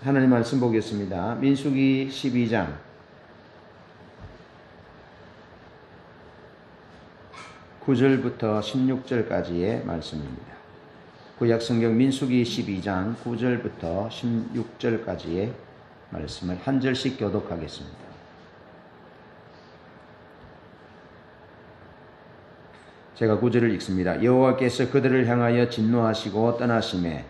하나님 말씀 보겠습니다. 민수기 12장 9절부터 16절까지의 말씀입니다. 구약성경 민수기 12장 9절부터 16절까지의 말씀을 한 절씩 교독하겠습니다. 제가 9절을 읽습니다. 여호와께서 그들을 향하여 진노하시고 떠나심에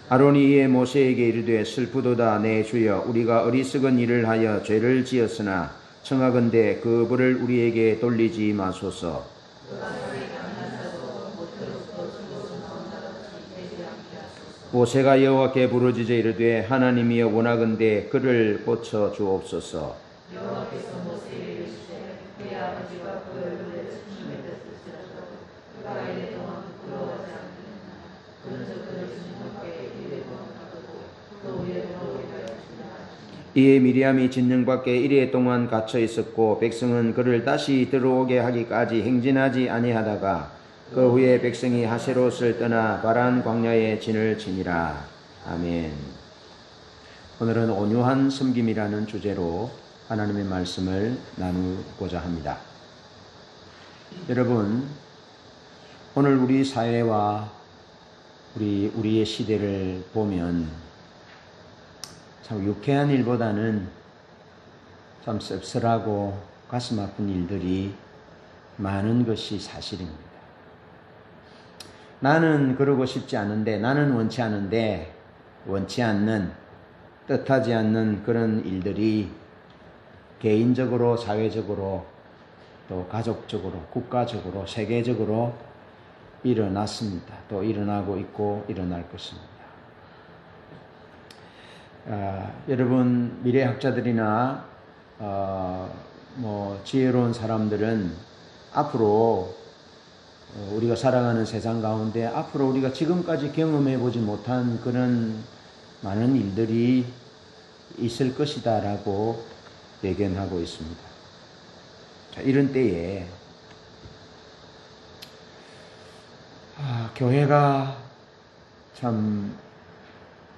아론이 이에 모세에게 이르되 슬프도다 내 주여 우리가 어리석은 일을 하여 죄를 지었으나 청하건대 그 벌을 우리에게 돌리지 마소서. 모세가 여호와께 부르짖어 이르되 하나님이여 원하건대 그를 고쳐 주옵소서. 여호와께서 모세에게 이르시되 그의 아버지가 그 얼굴에 침침히 됐을지라도 그가 이래 동안 부끄러워하지 않겠느냐. 그런즉 그를 진영밖에 이래 동안 가두고 또 위에 돌아오게 하여 주시니라. 이에 미리암이 진영 밖에 이래 동안 갇혀 있었고 백성은 그를 다시 들어오게 하기까지 행진하지 아니하다가 그 후에 백성이 하세롯을 떠나 바란 광야에 진을 치니라. 아멘. 오늘은 온유한 섬김이라는 주제로 하나님의 말씀을 나누고자 합니다. 여러분, 오늘 우리 사회와 우리의 시대를 보면 참 유쾌한 일보다는 참 씁쓸하고 가슴 아픈 일들이 많은 것이 사실입니다. 나는 그러고 싶지 않은데, 나는 원치 않은데, 원치 않는, 뜻하지 않는 그런 일들이 개인적으로, 사회적으로, 또 가족적으로, 국가적으로, 세계적으로 일어났습니다. 또 일어나고 있고 일어날 것입니다. 여러분, 미래학자들이나 지혜로운 사람들은 앞으로 우리가 살아가는 세상 가운데 앞으로 우리가 지금까지 경험해 보지 못한 그런 많은 일들이 있을 것이다 라고 예견하고 있습니다. 자, 이런 때에 교회가 참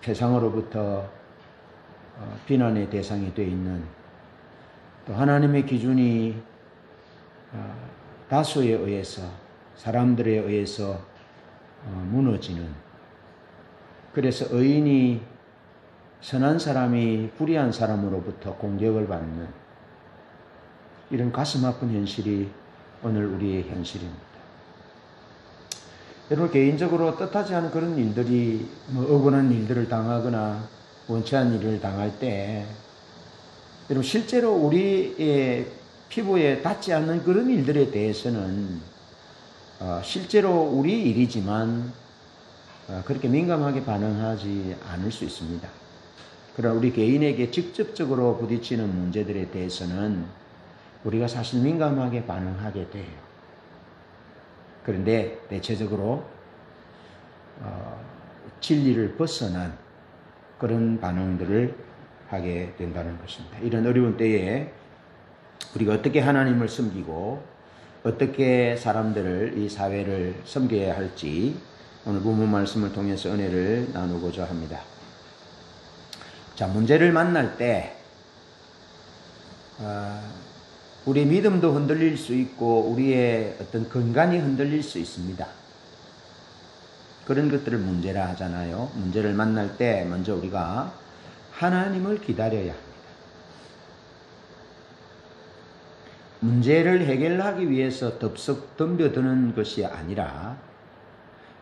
세상으로부터 비난의 대상이 되어 있는, 또 하나님의 기준이 다수에 의해서, 사람들에 의해서 무너지는, 그래서 의인이, 선한 사람이 불의한 사람으로부터 공격을 받는 이런 가슴 아픈 현실이 오늘 우리의 현실입니다. 여러분, 개인적으로 뜻하지 않은 그런 일들이, 억울한 일들을 당하거나 원치 않은 일을 당할 때, 여러분, 실제로 우리의 피부에 닿지 않는 그런 일들에 대해서는 실제로 우리 일이지만 그렇게 민감하게 반응하지 않을 수 있습니다. 그러나 우리 개인에게 직접적으로 부딪히는 문제들에 대해서는 우리가 사실 민감하게 반응하게 돼요. 그런데 대체적으로 진리를 벗어난 그런 반응들을 하게 된다는 것입니다. 이런 어려운 때에 우리가 어떻게 하나님을 섬기고 어떻게 사람들을, 이 사회를 섬겨야 할지 오늘 본문 말씀을 통해서 은혜를 나누고자 합니다. 자, 문제를 만날 때 우리의 믿음도 흔들릴 수 있고 우리의 어떤 건강이 흔들릴 수 있습니다. 그런 것들을 문제라 하잖아요. 문제를 만날 때 먼저 우리가 하나님을 기다려야 합니다. 문제를 해결하기 위해서 덥석 덤벼드는 것이 아니라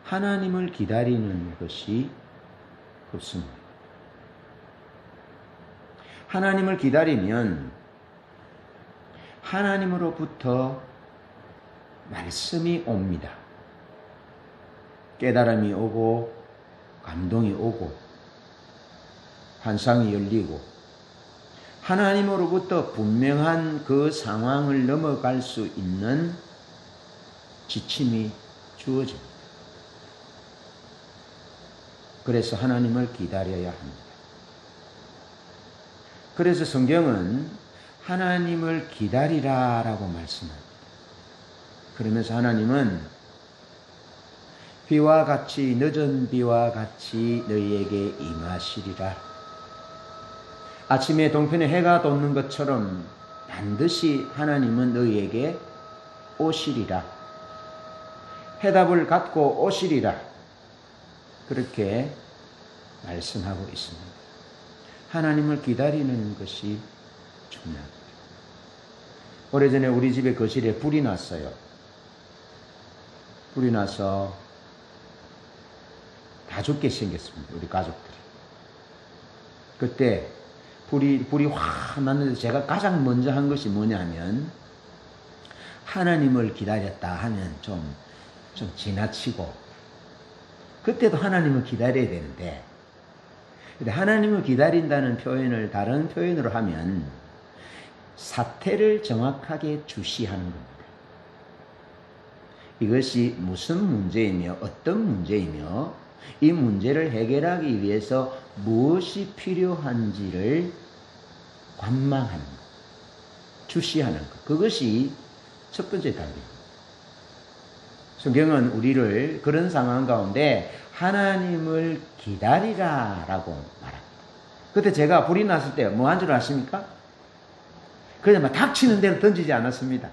하나님을 기다리는 것이 없습니다. 하나님을 기다리면 하나님으로부터 말씀이 옵니다. 깨달음이 오고 감동이 오고 환상이 열리고 하나님으로부터 분명한 그 상황을 넘어갈 수 있는 지침이 주어집니다. 그래서 하나님을 기다려야 합니다. 그래서 성경은 하나님을 기다리라라고 말씀합니다. 그러면서 하나님은 비와 같이 늦은 비와 같이 너희에게 임하시리라. 아침에 동편에 해가 돋는 것처럼 반드시 하나님은 너희에게 오시리라. 해답을 갖고 오시리라. 그렇게 말씀하고 있습니다. 하나님을 기다리는 것이 중요합니다. 오래전에 우리 집에 거실에 불이 났어요. 불이 나서 다 죽게 생겼습니다. 우리 가족들이. 그때 불이 확 났는데 제가 가장 먼저 한 것이 뭐냐면 하나님을 기다렸다 하면 좀 지나치고 그때도 하나님을 기다려야 되는데 근데 하나님을 기다린다는 표현을 다른 표현으로 하면 사태를 정확하게 주시하는 겁니다. 이것이 무슨 문제이며 어떤 문제이며 이 문제를 해결하기 위해서 무엇이 필요한지를 관망하는 것, 주시하는 것. 그것이 첫 번째 답입니다. 성경은 우리를 그런 상황 가운데 하나님을 기다리라라고 말합니다. 그때 제가 불이 났을 때 뭐 한 줄 아십니까? 그냥 막 닥치는 대로 던지지 않았습니다.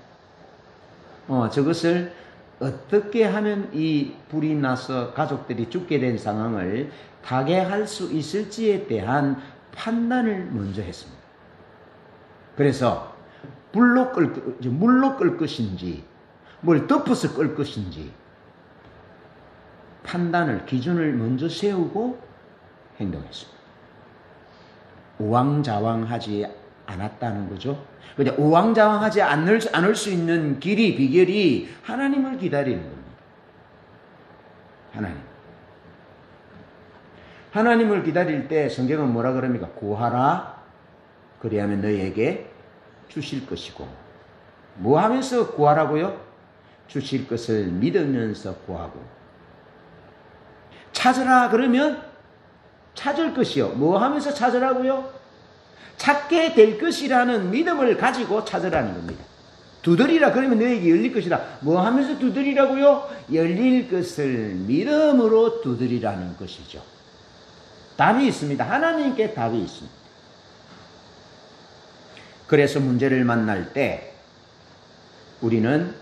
저것을 어떻게 하면 이 불이 나서 가족들이 죽게 된 상황을 타개할 수 있을지에 대한 판단을 먼저 했습니다. 그래서 물로 끌 것인지 뭘 덮어서 끌 것인지 판단을 기준을 먼저 세우고 행동했습니다. 우왕좌왕하지 않았다는 거죠. 근데 우왕좌왕하지 않을 수 있는 비결이 하나님을 기다리는 겁니다. 하나님을 기다릴 때 성경은 뭐라 그럽니까? 구하라. 그리하면 너희에게 주실 것이고. 뭐 하면서 구하라고요? 주실 것을 믿으면서 구하고. 찾으라 그러면 찾을 것이요. 뭐 하면서 찾으라고요? 찾게 될 것이라는 믿음을 가지고 찾으라는 겁니다. 두드리라 그러면 너에게 열릴 것이다. 뭐 하면서 두드리라고요? 열릴 것을 믿음으로 두드리라는 것이죠. 답이 있습니다. 하나님께 답이 있습니다. 그래서 문제를 만날 때 우리는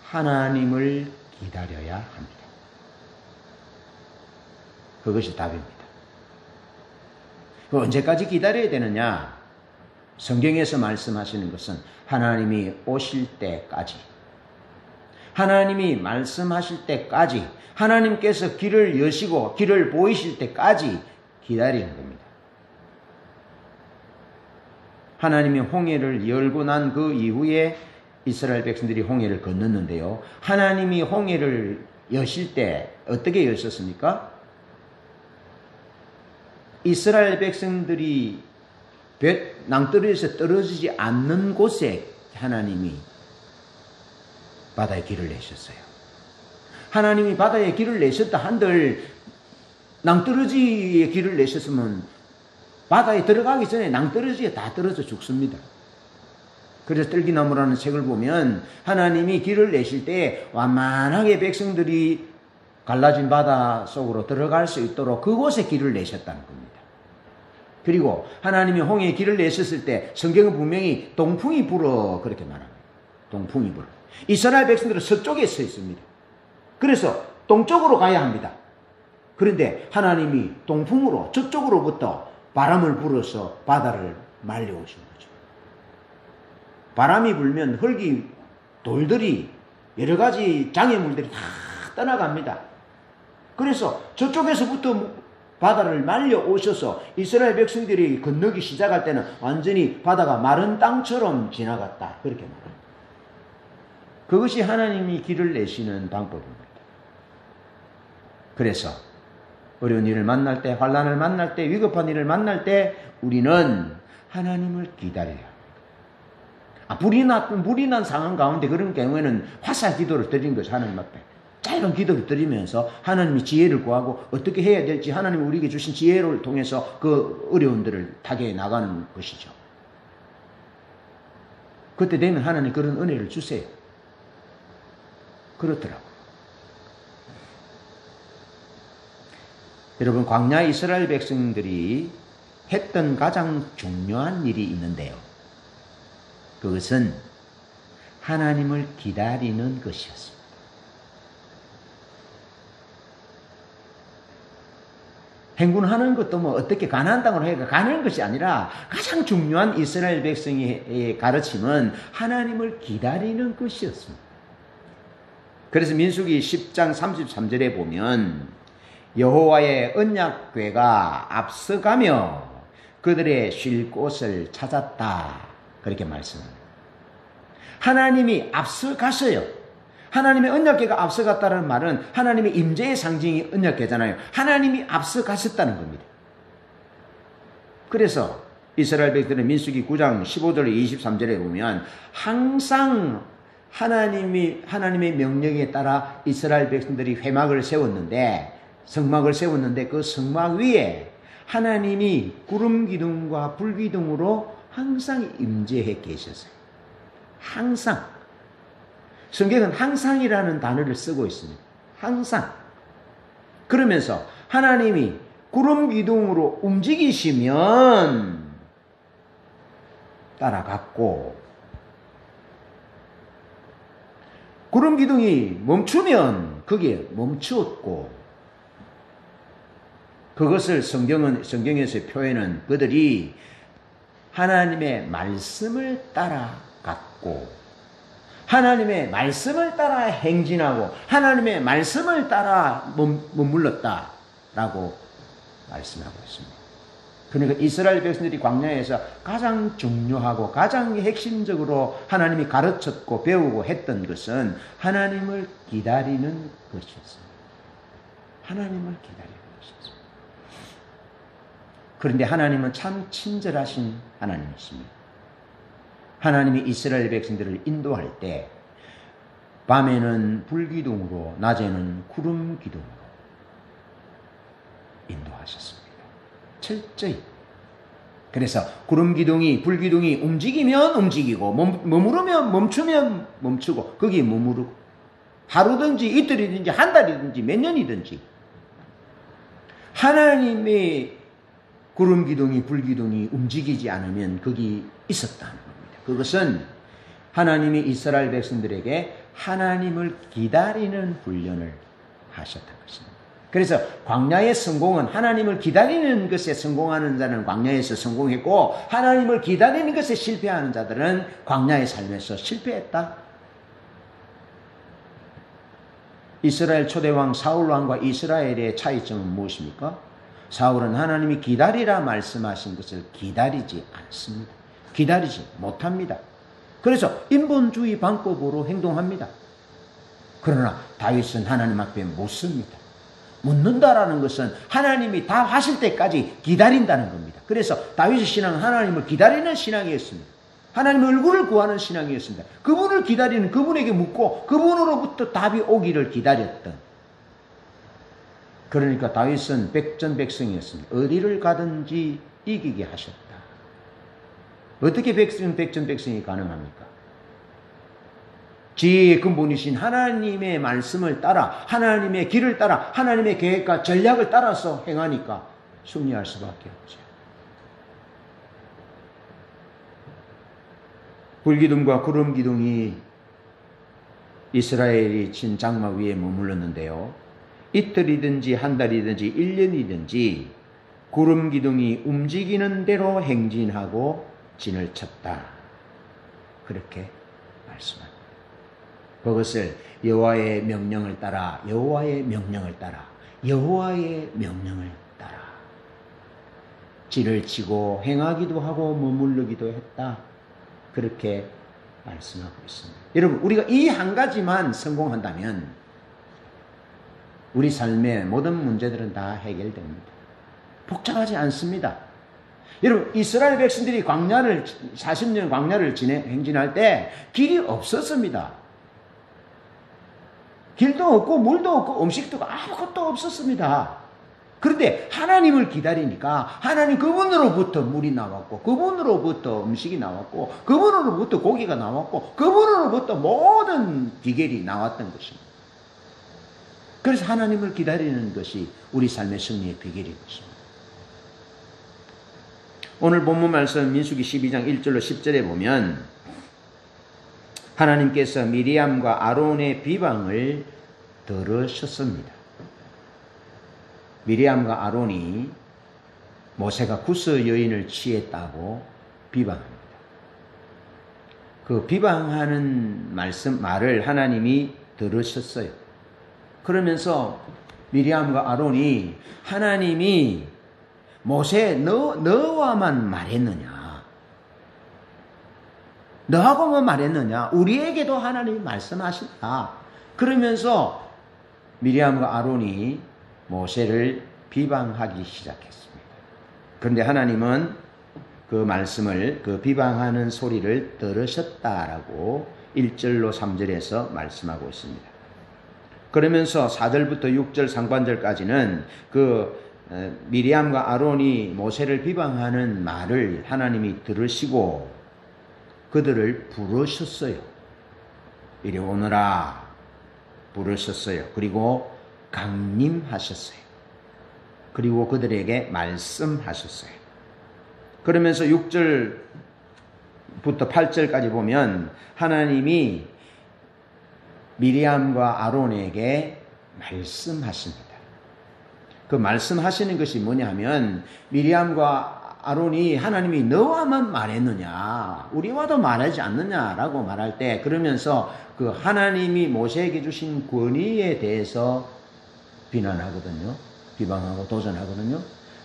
하나님을 기다려야 합니다. 그것이 답입니다. 언제까지 기다려야 되느냐? 성경에서 말씀하시는 것은 하나님이 오실 때까지, 하나님이 말씀하실 때까지, 하나님께서 길을 여시고 길을 보이실 때까지 기다리는 겁니다. 하나님이 홍해를 열고 난 그 이후에 이스라엘 백성들이 홍해를 건넜는데요. 하나님이 홍해를 여실 때 어떻게 여셨습니까? 이스라엘 백성들이 낭떠러지에서 떨어지지 않는 곳에 하나님이 바다의 길을 내셨어요. 하나님이 바다의 길을 내셨다 한들 낭떠러지의 길을 내셨으면 바다에 들어가기 전에 낭떠러지에 다 떨어져 죽습니다. 그래서 떨기나무라는 책을 보면 하나님이 길을 내실 때 완만하게 백성들이 갈라진 바다 속으로 들어갈 수 있도록 그곳에 길을 내셨다는 겁니다. 그리고 하나님이 홍해에 길을 내셨을 때 성경은 분명히 동풍이 불어 그렇게 말합니다. 동풍이 불어. 이스라엘 백성들은 서쪽에 서 있습니다. 그래서 동쪽으로 가야 합니다. 그런데 하나님이 동풍으로 저쪽으로부터 바람을 불어서 바다를 말려오신 거죠. 바람이 불면 흙이 돌들이 여러 가지 장애물들이 다 떠나갑니다. 그래서 저쪽에서부터 바다를 말려 오셔서 이스라엘 백성들이 건너기 시작할 때는 완전히 바다가 마른 땅처럼 지나갔다. 그렇게 말합니다. 그것이 하나님이 길을 내시는 방법입니다. 그래서 어려운 일을 만날 때, 환난을 만날 때, 위급한 일을 만날 때 우리는 하나님을 기다려야 합니다. 불이 난 상황 가운데 그런 경우에는 화살 기도를 드린 것이 하나님 앞에. 짧은 기도를 드리면서 하나님이 지혜를 구하고 어떻게 해야 될지 하나님이 우리에게 주신 지혜를 통해서 그 어려움들을 타개해 나가는 것이죠. 그때 되면 하나님 그런 은혜를 주세요. 그렇더라고요. 여러분, 광야 이스라엘 백성들이 했던 가장 중요한 일이 있는데요. 그것은 하나님을 기다리는 것이었습니다. 행군하는 것도 뭐 어떻게 가나안 땅으로 해가 가는 것이 아니라 가장 중요한 이스라엘 백성의 가르침은 하나님을 기다리는 것이었습니다. 그래서 민수기 10장 33절에 보면 여호와의 언약궤가 앞서가며 그들의 쉴 곳을 찾았다, 그렇게 말씀합니다. 하나님이 앞서가서요. 하나님의 언약궤가 앞서갔다는 말은 하나님의 임재의 상징이 언약궤잖아요. 하나님이 앞서가셨다는 겁니다. 그래서 이스라엘 백성들은 민수기 9장 15절 23절에 보면 항상 하나님의 명령에 따라 이스라엘 백성들이 회막을 세웠는데, 성막을 세웠는데 그 성막 위에 하나님이 구름 기둥과 불 기둥으로 항상 임재해 계셨어요. 항상. 성경은 항상이라는 단어를 쓰고 있습니다. 항상. 그러면서 하나님이 구름 기둥으로 움직이시면 따라갔고, 구름 기둥이 멈추면 거기에 멈추었고, 그것을 성경에서의 표현은 그들이 하나님의 말씀을 따라갔고, 하나님의 말씀을 따라 행진하고 하나님의 말씀을 따라 머물렀다라고 말씀하고 있습니다. 그러니까 이스라엘 백성들이 광야에서 가장 중요하고 가장 핵심적으로 하나님이 가르쳤고 배우고 했던 것은 하나님을 기다리는 것이었습니다. 하나님을 기다리는 것이었습니다. 그런데 하나님은 참 친절하신 하나님이십니다. 하나님이 이스라엘 백성들을 인도할 때 밤에는 불기둥으로 낮에는 구름 기둥으로 인도하셨습니다. 철저히. 그래서 구름 기둥이 불기둥이 움직이면 움직이고 머무르면 멈추면 멈추고 거기에 머무르고, 하루든지 이틀이든지 한 달이든지 몇 년이든지 하나님의 구름 기둥이 불기둥이 움직이지 않으면 거기 있었다는 겁니다. 그것은 하나님이 이스라엘 백성들에게 하나님을 기다리는 훈련을 하셨던 것입니다. 그래서 광야의 성공은, 하나님을 기다리는 것에 성공하는 자는 광야에서 성공했고, 하나님을 기다리는 것에 실패하는 자들은 광야의 삶에서 실패했다. 이스라엘 초대왕 사울왕과 이스라엘의 차이점은 무엇입니까? 사울은 하나님이 기다리라 말씀하신 것을 기다리지 않습니다. 기다리지 못합니다. 그래서 인본주의 방법으로 행동합니다. 그러나 다윗은 하나님 앞에 묻습니다. 묻는다라는 것은 하나님이 다 하실 때까지 기다린다는 겁니다. 그래서 다윗의 신앙은 하나님을 기다리는 신앙이었습니다. 하나님의 얼굴을 구하는 신앙이었습니다. 그분을 기다리는, 그분에게 묻고 그분으로부터 답이 오기를 기다렸던. 그러니까 다윗은 백전백승이었습니다. 어디를 가든지 이기게 하셨다. 어떻게 백전백승이 가능합니까? 지혜의 근본이신 하나님의 말씀을 따라, 하나님의 길을 따라, 하나님의 계획과 전략을 따라서 행하니까 승리할 수밖에 없죠. 불기둥과 구름기둥이 이스라엘이 친 장막 위에 머물렀는데요. 이틀이든지 한 달이든지 1년이든지 구름기둥이 움직이는 대로 행진하고 진을 쳤다. 그렇게 말씀합니다. 그것을 여호와의 명령을 따라, 여호와의 명령을 따라, 여호와의 명령을 따라 진을 치고 행하기도 하고 머무르기도 했다. 그렇게 말씀하고 있습니다. 여러분, 우리가 이 한 가지만 성공한다면 우리 삶의 모든 문제들은 다 해결됩니다. 복잡하지 않습니다. 여러분, 이스라엘 백성들이 40년 광야를 행진할 때 길이 없었습니다. 길도 없고 물도 없고 음식도 아무것도 없었습니다. 그런데 하나님을 기다리니까 하나님 그분으로부터 물이 나왔고, 그분으로부터 음식이 나왔고, 그분으로부터 고기가 나왔고, 그분으로부터 모든 비결이 나왔던 것입니다. 그래서 하나님을 기다리는 것이 우리 삶의 승리의 비결인 것입니다. 오늘 본문 말씀 민수기 12장 1절로 10절에 보면 하나님께서 미리암과 아론의 비방을 들으셨습니다. 미리암과 아론이 모세가 구스 여인을 취했다고 비방합니다. 그 비방하는 말을 하나님이 들으셨어요. 그러면서 미리암과 아론이 하나님이 모세 너와만 말했느냐? 너하고만 말했느냐? 우리에게도 하나님이 말씀하신다. 그러면서 미리암과 아론이 모세를 비방하기 시작했습니다. 그런데 하나님은 그 말씀을, 그 비방하는 소리를 들으셨다라고 1절로 3절에서 말씀하고 있습니다. 그러면서 4절부터 6절 상반절까지는 그 미리암과 아론이 모세를 비방하는 말을 하나님이 들으시고 그들을 부르셨어요. 이리 오너라 부르셨어요. 그리고 강림하셨어요. 그리고 그들에게 말씀하셨어요. 그러면서 6절부터 8절까지 보면 하나님이 미리암과 아론에게 말씀하십니다. 그 말씀하시는 것이 뭐냐면 미리암과 아론이 하나님이 너와만 말했느냐 우리와도 말하지 않느냐라고 말할 때 그러면서 그 하나님이 모세에게 주신 권위에 대해서 비난하거든요. 비방하고 도전하거든요.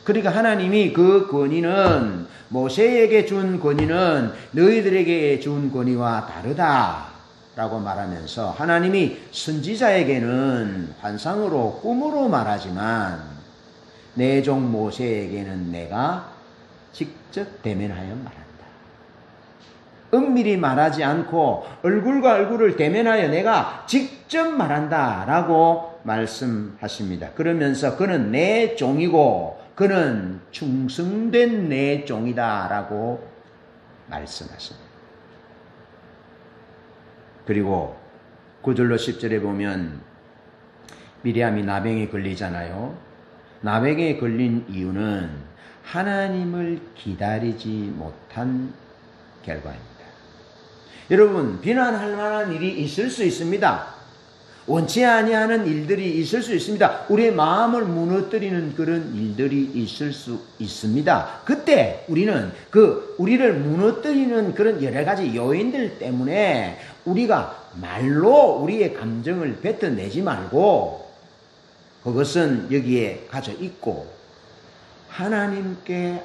그러니까 하나님이 그 권위는 모세에게 준 권위는 너희들에게 준 권위와 다르다라고 말하면서 하나님이 선지자에게는 환상으로 꿈으로 말하지만 내 종 모세에게는 내가 직접 대면하여 말한다. 은밀히 말하지 않고 얼굴과 얼굴을 대면하여 내가 직접 말한다 라고 말씀하십니다. 그러면서 그는 내 종이고 그는 충성된 내 종이다 라고 말씀하십니다. 그리고 9절로 10절에 보면 미리암이 나병에 걸리잖아요. 나병에 걸린 이유는 하나님을 기다리지 못한 결과입니다. 여러분, 비난할 만한 일이 있을 수 있습니다. 원치 아니하는 일들이 있을 수 있습니다. 우리의 마음을 무너뜨리는 그런 일들이 있을 수 있습니다. 그때 우리는 우리를 무너뜨리는 그런 여러 가지 요인들 때문에 우리가 말로 우리의 감정을 뱉어내지 말고 그것은 여기에 가져 있고 하나님께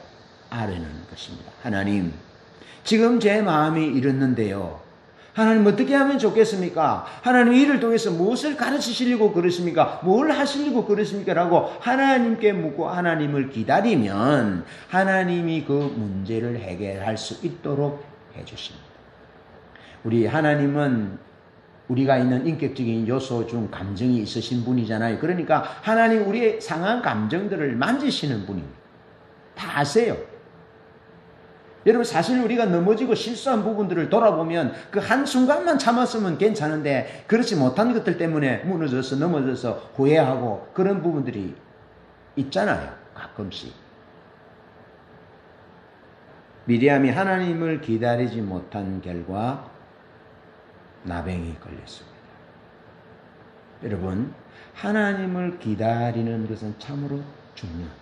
아뢰는 것입니다. 하나님, 지금 제 마음이 이렇는데요. 하나님 어떻게 하면 좋겠습니까? 하나님 이를 통해서 무엇을 가르치시려고 그러십니까? 뭘 하시려고 그러십니까? 라고 하나님께 묻고 하나님을 기다리면 하나님이 그 문제를 해결할 수 있도록 해주십니다. 우리 하나님은 우리가 있는 인격적인 요소 중 감정이 있으신 분이잖아요. 그러니까 하나님 우리의 상한 감정들을 만지시는 분입니다. 다 아세요. 여러분 사실 우리가 넘어지고 실수한 부분들을 돌아보면 그 한순간만 참았으면 괜찮은데 그렇지 못한 것들 때문에 무너져서 넘어져서 후회하고 그런 부분들이 있잖아요. 가끔씩. 미리암이 하나님을 기다리지 못한 결과 나병이 걸렸습니다. 여러분, 하나님을 기다리는 것은 참으로 중요합니다.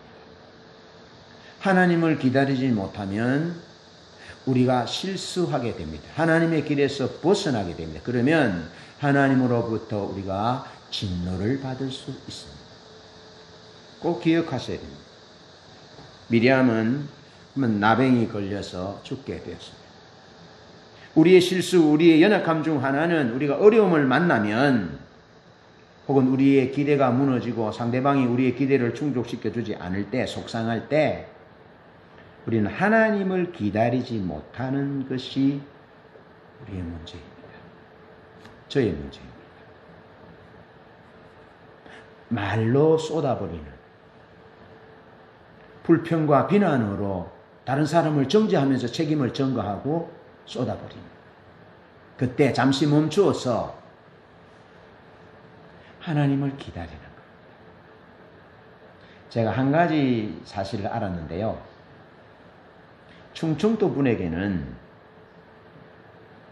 하나님을 기다리지 못하면 우리가 실수하게 됩니다. 하나님의 길에서 벗어나게 됩니다. 그러면 하나님으로부터 우리가 진노를 받을 수 있습니다. 꼭 기억하셔야 됩니다. 미리암은 나병이 걸려서 죽게 되었습니다. 우리의 실수, 우리의 연약함 중 하나는 우리가 어려움을 만나면 혹은 우리의 기대가 무너지고 상대방이 우리의 기대를 충족시켜주지 않을 때, 속상할 때 우리는 하나님을 기다리지 못하는 것이 우리의 문제입니다. 저의 문제입니다. 말로 쏟아버리는 불평과 비난으로 다른 사람을 정죄하면서 책임을 전가하고 쏟아버립니다. 그때 잠시 멈추어서 하나님을 기다리는 제가 한 가지 사실을 알았는데요. 충청도 분에게는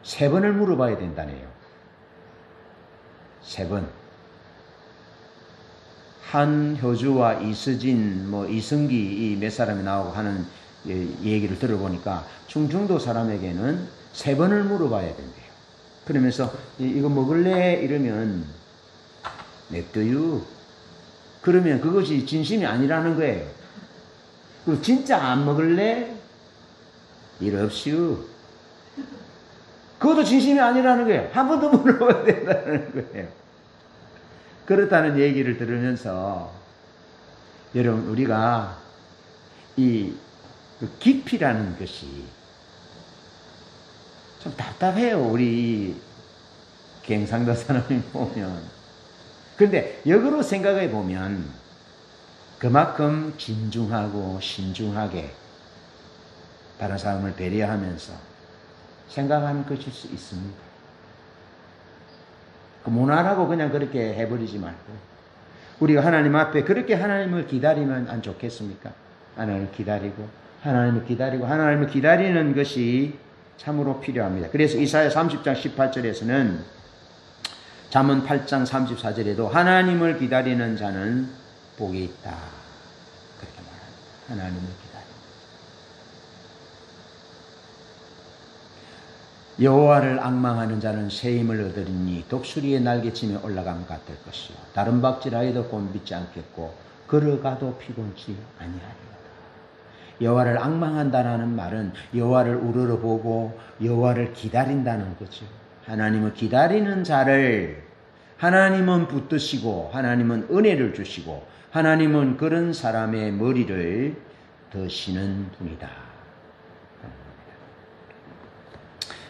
3번을 물어봐야 된다네요. 3번. 한효주와 이서진, 이승기 이 몇 사람이 나오고 하는 얘기를 들어보니까 충청도 사람에게는 3번을 물어봐야 된대요. 그러면서 이거 먹을래? 이러면 냅둬요. 그러면 그것이 진심이 아니라는 거예요. 그리고 진짜 안 먹을래? 일 없이요. 그것도 진심이 아니라는 거예요. 한 번 더 물어봐야 된다는 거예요. 그렇다는 얘기를 들으면서 여러분 우리가 이 깊이라는 것이 좀 답답해요. 우리 경상도 사람이 보면. 그런데 역으로 생각해 보면 그만큼 진중하고 신중하게 다른 사람을 배려하면서 생각하는 것일 수 있습니다. 무난하고 그냥 그렇게 해버리지 말고 우리가 하나님 앞에 그렇게 하나님을 기다리면 안 좋겠습니까? 하나님을 기다리고 하나님을 기다리는 것이 참으로 필요합니다. 그래서 이사야 30장 18절에서는 잠언 8장 34절에도 하나님을 기다리는 자는 복이 있다. 그렇게 말합니다. 하나님을 기다리는. 여호와를 앙망하는 자는 새 힘을 얻으리니 독수리의 날개침에 올라감 같을 것이요 다른 박질하여도 곤비지 않겠고 걸어가도 피곤치 아니하리로다. 여호와를 앙망한다라는 말은 여호와를 우러러보고 여호와를 기다린다는 거죠. 하나님을 기다리는 자를 하나님은 붙드시고 하나님은 은혜를 주시고 하나님은 그런 사람의 머리를 드시는 분이다.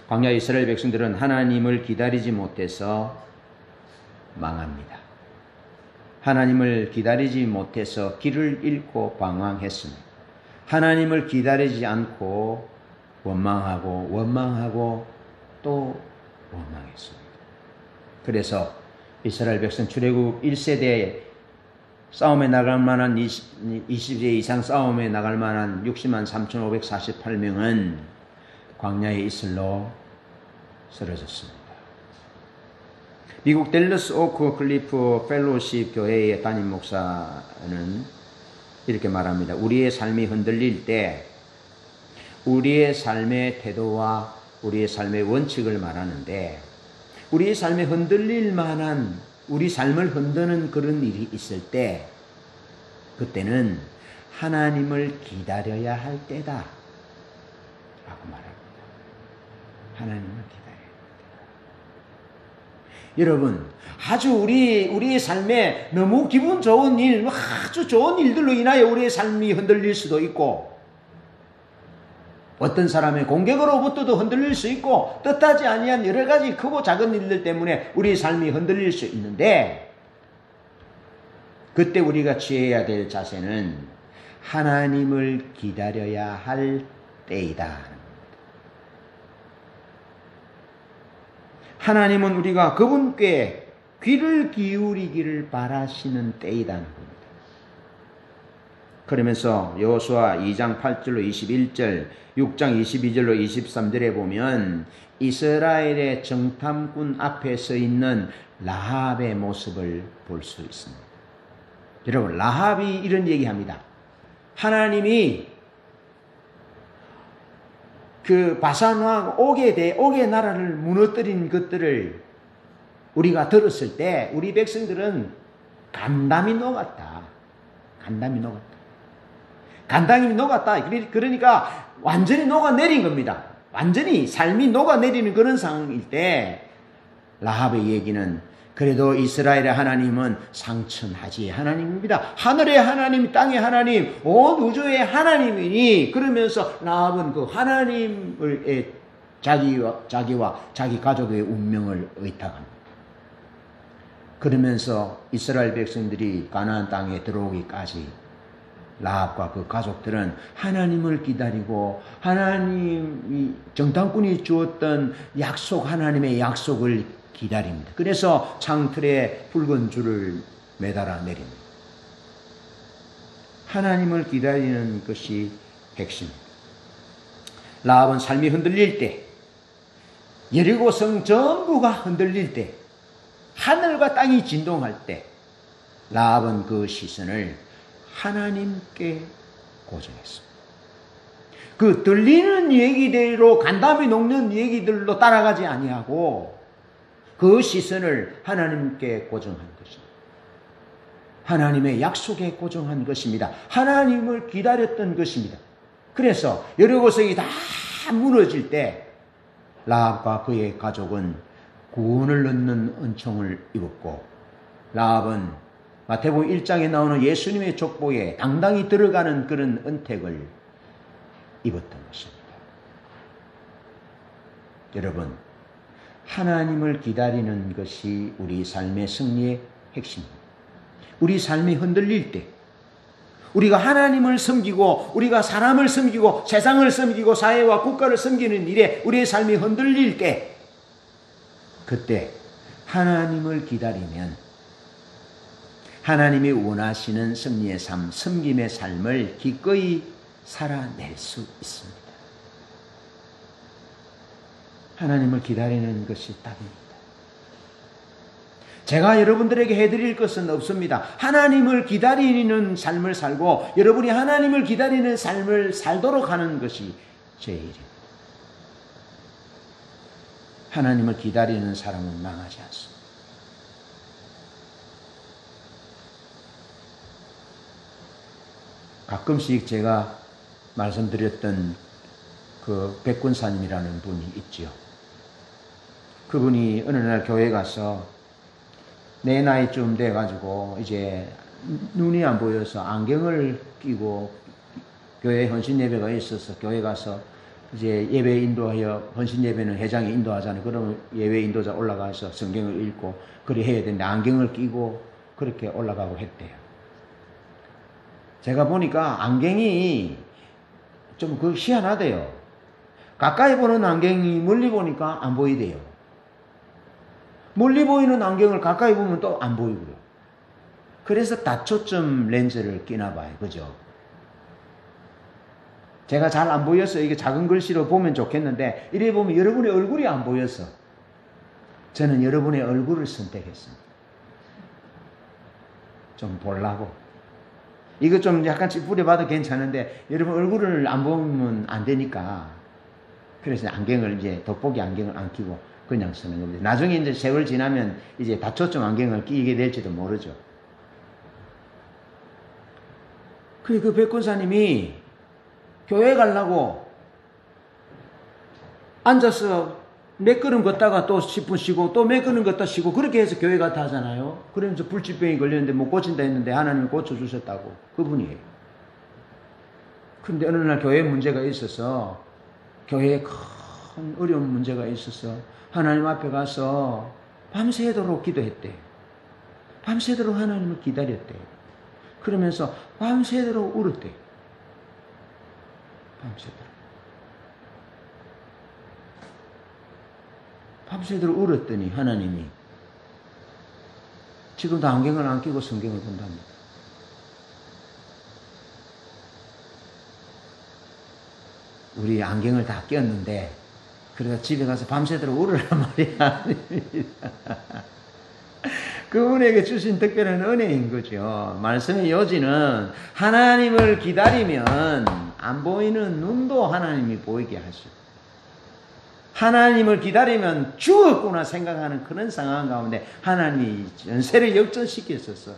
광야 이스라엘 백성들은 하나님을 기다리지 못해서 망합니다. 하나님을 기다리지 못해서 길을 잃고 방황했습니다. 하나님을 기다리지 않고 원망하고 또 원망했습니다. 그래서 이스라엘 백성 출애굽 1세대에 싸움에 나갈 만한 20세 이상 싸움에 나갈 만한 60만 3,548명은 광야에 이슬로 쓰러졌습니다. 미국 댈러스 오크 클리프 펠로십 교회의 담임 목사는 이렇게 말합니다. 우리의 삶이 흔들릴 때 우리의 삶의 태도와 우리의 삶의 원칙을 말하는데 우리의 삶에 흔들릴 만한 우리 삶을 흔드는 그런 일이 있을 때 그때는 하나님을 기다려야 할 때다 라고 말합니다. 하나님을 기다려야 합니다. 여러분 아주 우리의 삶에 너무 기분 좋은 일 아주 좋은 일들로 인하여 우리의 삶이 흔들릴 수도 있고 어떤 사람의 공격으로부터도 흔들릴 수 있고 뜻하지 아니한 여러 가지 크고 작은 일들 때문에 우리의 삶이 흔들릴 수 있는데 그때 우리가 취해야 될 자세는 하나님을 기다려야 할 때이다. 하나님은 우리가 그분께 귀를 기울이기를 바라시는 때이다는 겁니다. 그러면서 여호수아 2장 8절로 21절 6장 22절로 23절에 보면 이스라엘의 정탐꾼 앞에 서 있는 라합의 모습을 볼 수 있습니다. 여러분 라합이 이런 얘기합니다. 하나님이 그 바산왕 옥의 나라를 무너뜨린 것들을 우리가 들었을 때 우리 백성들은 간담이 녹았다. 그러니까 완전히 녹아내린 겁니다. 완전히 삶이 녹아내리는 그런 상황일 때 라합의 얘기는 그래도 이스라엘의 하나님은 상천하지의 하나님입니다. 하늘의 하나님, 땅의 하나님, 온 우주의 하나님이니 그러면서 라합은 그 하나님을 자기와 자기 가족의 운명을 의탁합니다. 그러면서 이스라엘 백성들이 가나안 땅에 들어오기까지 라합과 그 가족들은 하나님을 기다리고 하나님이 정탐꾼이 주었던 하나님의 약속을 기다립니다. 그래서 창틀에 붉은 줄을 매달아 내립니다. 하나님을 기다리는 것이 핵심입니다. 라합은 삶이 흔들릴 때, 여리고성 전부가 흔들릴 때, 하늘과 땅이 진동할 때 라합은 그 시선을 하나님께 고정했습니다. 그 들리는 얘기대로 간담이 녹는 얘기들로 따라가지 아니하고 그 시선을 하나님께 고정한 것입니다. 하나님의 약속에 고정한 것입니다. 하나님을 기다렸던 것입니다. 그래서 여리고성이 다 무너질 때 라합과 그의 가족은 구원을 얻는 은총을 입었고, 라합은 마태복음 1장에 나오는 예수님의 족보에 당당히 들어가는 그런 은택을 입었던 것입니다. 여러분, 하나님을 기다리는 것이 우리 삶의 승리의 핵심입니다. 우리 삶이 흔들릴 때, 우리가 하나님을 섬기고 우리가 사람을 섬기고 세상을 섬기고 사회와 국가를 섬기는 일에 우리의 삶이 흔들릴 때, 그때 하나님을 기다리면 하나님이 원하시는 승리의 삶, 섬김의 삶을 기꺼이 살아낼 수 있습니다. 하나님을 기다리는 것이 답입니다. 제가 여러분들에게 해드릴 것은 없습니다. 하나님을 기다리는 삶을 살고 여러분이 하나님을 기다리는 삶을 살도록 하는 것이 제 일입니다. 하나님을 기다리는 사람은 망하지 않습니다. 가끔씩 제가 말씀드렸던 그 백군사님이라는 분이 있지요. 그분이 어느 날 교회 가서 내 나이쯤 돼가지고 이제 눈이 안 보여서 안경을 끼고 교회 헌신 예배가 있어서 교회 가서 이제 예배 인도하여 헌신 예배는 회장이 인도하잖아요. 그러면 예배 인도자 올라가서 성경을 읽고 그리 해야 되는데 안경을 끼고 그렇게 올라가고 했대요. 제가 보니까 안경이 좀 그 희한하대요. 가까이 보는 안경이 멀리 보니까 안 보이대요. 멀리 보이는 안경을 가까이 보면 또 안 보이고요. 그래서 다초점 렌즈를 끼나 봐요. 그죠? 제가 잘 안 보여서 이게 작은 글씨로 보면 좋겠는데 이래 보면 여러분의 얼굴이 안 보여서 저는 여러분의 얼굴을 선택했습니다. 좀 보려고. 이거 좀 약간 찌푸려봐도 괜찮은데 여러분 얼굴을 안 보면 안 되니까 그래서 안경을 이제 돋보기 안경을 안 끼고 그냥 쓰는 겁니다. 나중에 이제 세월 지나면 이제 다초점 안경을 끼게 될지도 모르죠. 그 백군사님이 교회 가려고 앉아서 몇 걸음 걷다가 또 10분 쉬고 또 몇 걸음 걷다 쉬고 그렇게 해서 교회 갔다 하잖아요. 그러면서 불치병이 걸렸는데 못 고친다 했는데 하나님이 고쳐주셨다고. 그분이에요. 그런데 어느 날 교회에 문제가 있어서 교회에 큰 어려운 문제가 있어서 하나님 앞에 가서 밤새도록 기도했대요. 밤새도록 하나님을 기다렸대요. 그러면서 밤새도록 울었대요. 밤새도록 울었더니 하나님이 지금도 안경을 안 끼고 성경을 본답니다. 우리 안경을 다 꼈는데 그래서 집에 가서 밤새도록 울으란 말이 아닙니다. 그분에게 주신 특별한 은혜인 거죠. 말씀의 요지는 하나님을 기다리면 안 보이는 눈도 하나님이 보이게 하시고 하나님을 기다리면 죽었구나 생각하는 그런 상황 가운데 하나님이 전세를 역전시켰어서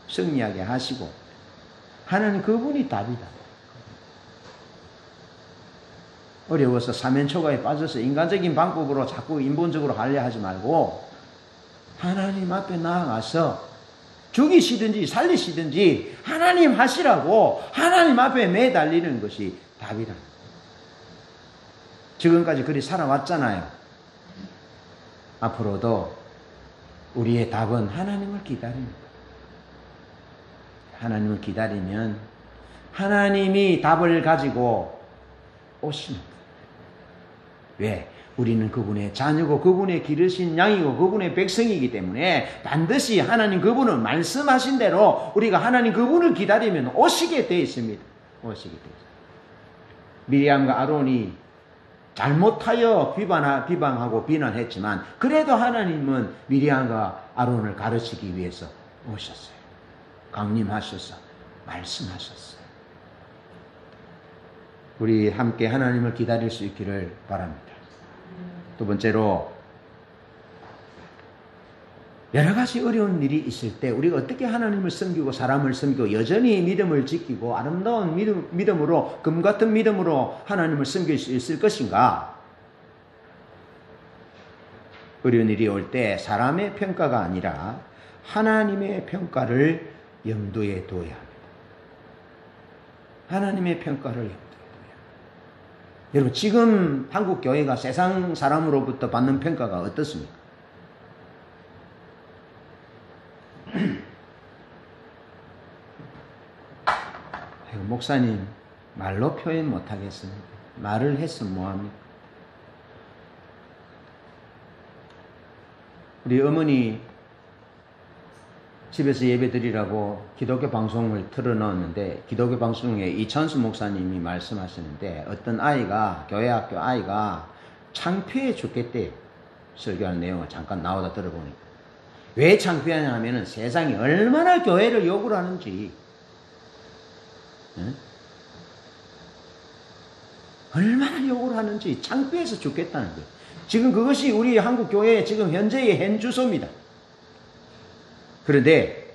승리하게 하시고 하나님 그분이 답이다. 어려워서 사면초가에 빠져서 인간적인 방법으로 자꾸 인본적으로 하려 하지 말고 하나님 앞에 나아가서 죽이시든지 살리시든지 하나님 하시라고 하나님 앞에 매달리는 것이 답이다. 지금까지 그리 살아왔잖아요. 앞으로도 우리의 답은 하나님을 기다립니다. 하나님을 기다리면 하나님이 답을 가지고 오십니다. 왜? 우리는 그분의 자녀고 그분의 기르신 양이고 그분의 백성이기 때문에 반드시 하나님 그분은 말씀하신 대로 우리가 하나님 그분을 기다리면 오시게 되어 있습니다. 오시게 되어 있습니다. 미리암과 아론이 잘못하여 비방하고 비난했지만 그래도 하나님은 미리암과 아론을 가르치기 위해서 오셨어요. 강림하셔서 말씀하셨어요. 우리 함께 하나님을 기다릴 수 있기를 바랍니다. 두 번째로 여러 가지 어려운 일이 있을 때 우리가 어떻게 하나님을 섬기고 사람을 섬기고 여전히 믿음을 지키고 아름다운 믿음으로 금 같은 믿음으로 하나님을 섬길 수 있을 것인가? 어려운 일이 올 때 사람의 평가가 아니라 하나님의 평가를 염두에 둬야 합니다. 하나님의 평가를 염두에 둬야 합니다. 여러분 지금 한국 교회가 세상 사람으로부터 받는 평가가 어떻습니까? 목사님 말로 표현 못하겠습니다. 말을 했으면 뭐합니까? 우리 어머니 집에서 예배 드리라고 기독교 방송을 틀어놓았는데 기독교 방송에 이찬수 목사님이 말씀하시는데 어떤 아이가 교회 학교 아이가 창피해 죽겠대요. 설교하는 내용을 잠깐 나오다 들어보니까 왜 창피하냐 하면은 세상이 얼마나 교회를 욕을 하는지 얼마나 욕을 하는지 창피해서 죽겠다는 거예요. 지금 그것이 우리 한국 교회의 지금 현재의 현 주소입니다. 그런데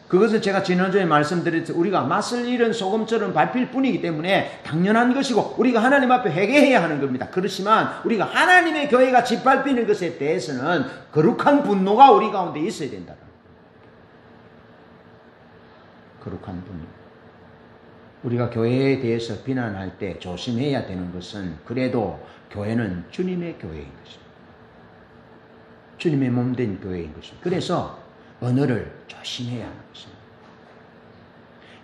그것은 제가 지난주에 말씀드렸듯이 우리가 맛을 잃은 소금처럼 밟힐 뿐이기 때문에 당연한 것이고 우리가 하나님 앞에 회개해야 하는 겁니다. 그렇지만 우리가 하나님의 교회가 짓밟히는 것에 대해서는 거룩한 분노가 우리 가운데 있어야 된다. 거룩한 분노. 우리가 교회에 대해서 비난할 때 조심해야 되는 것은 그래도 교회는 주님의 교회인 것입니다. 주님의 몸된 교회인 것입니다. 그래서 언어를 조심해야 하는 것입니다.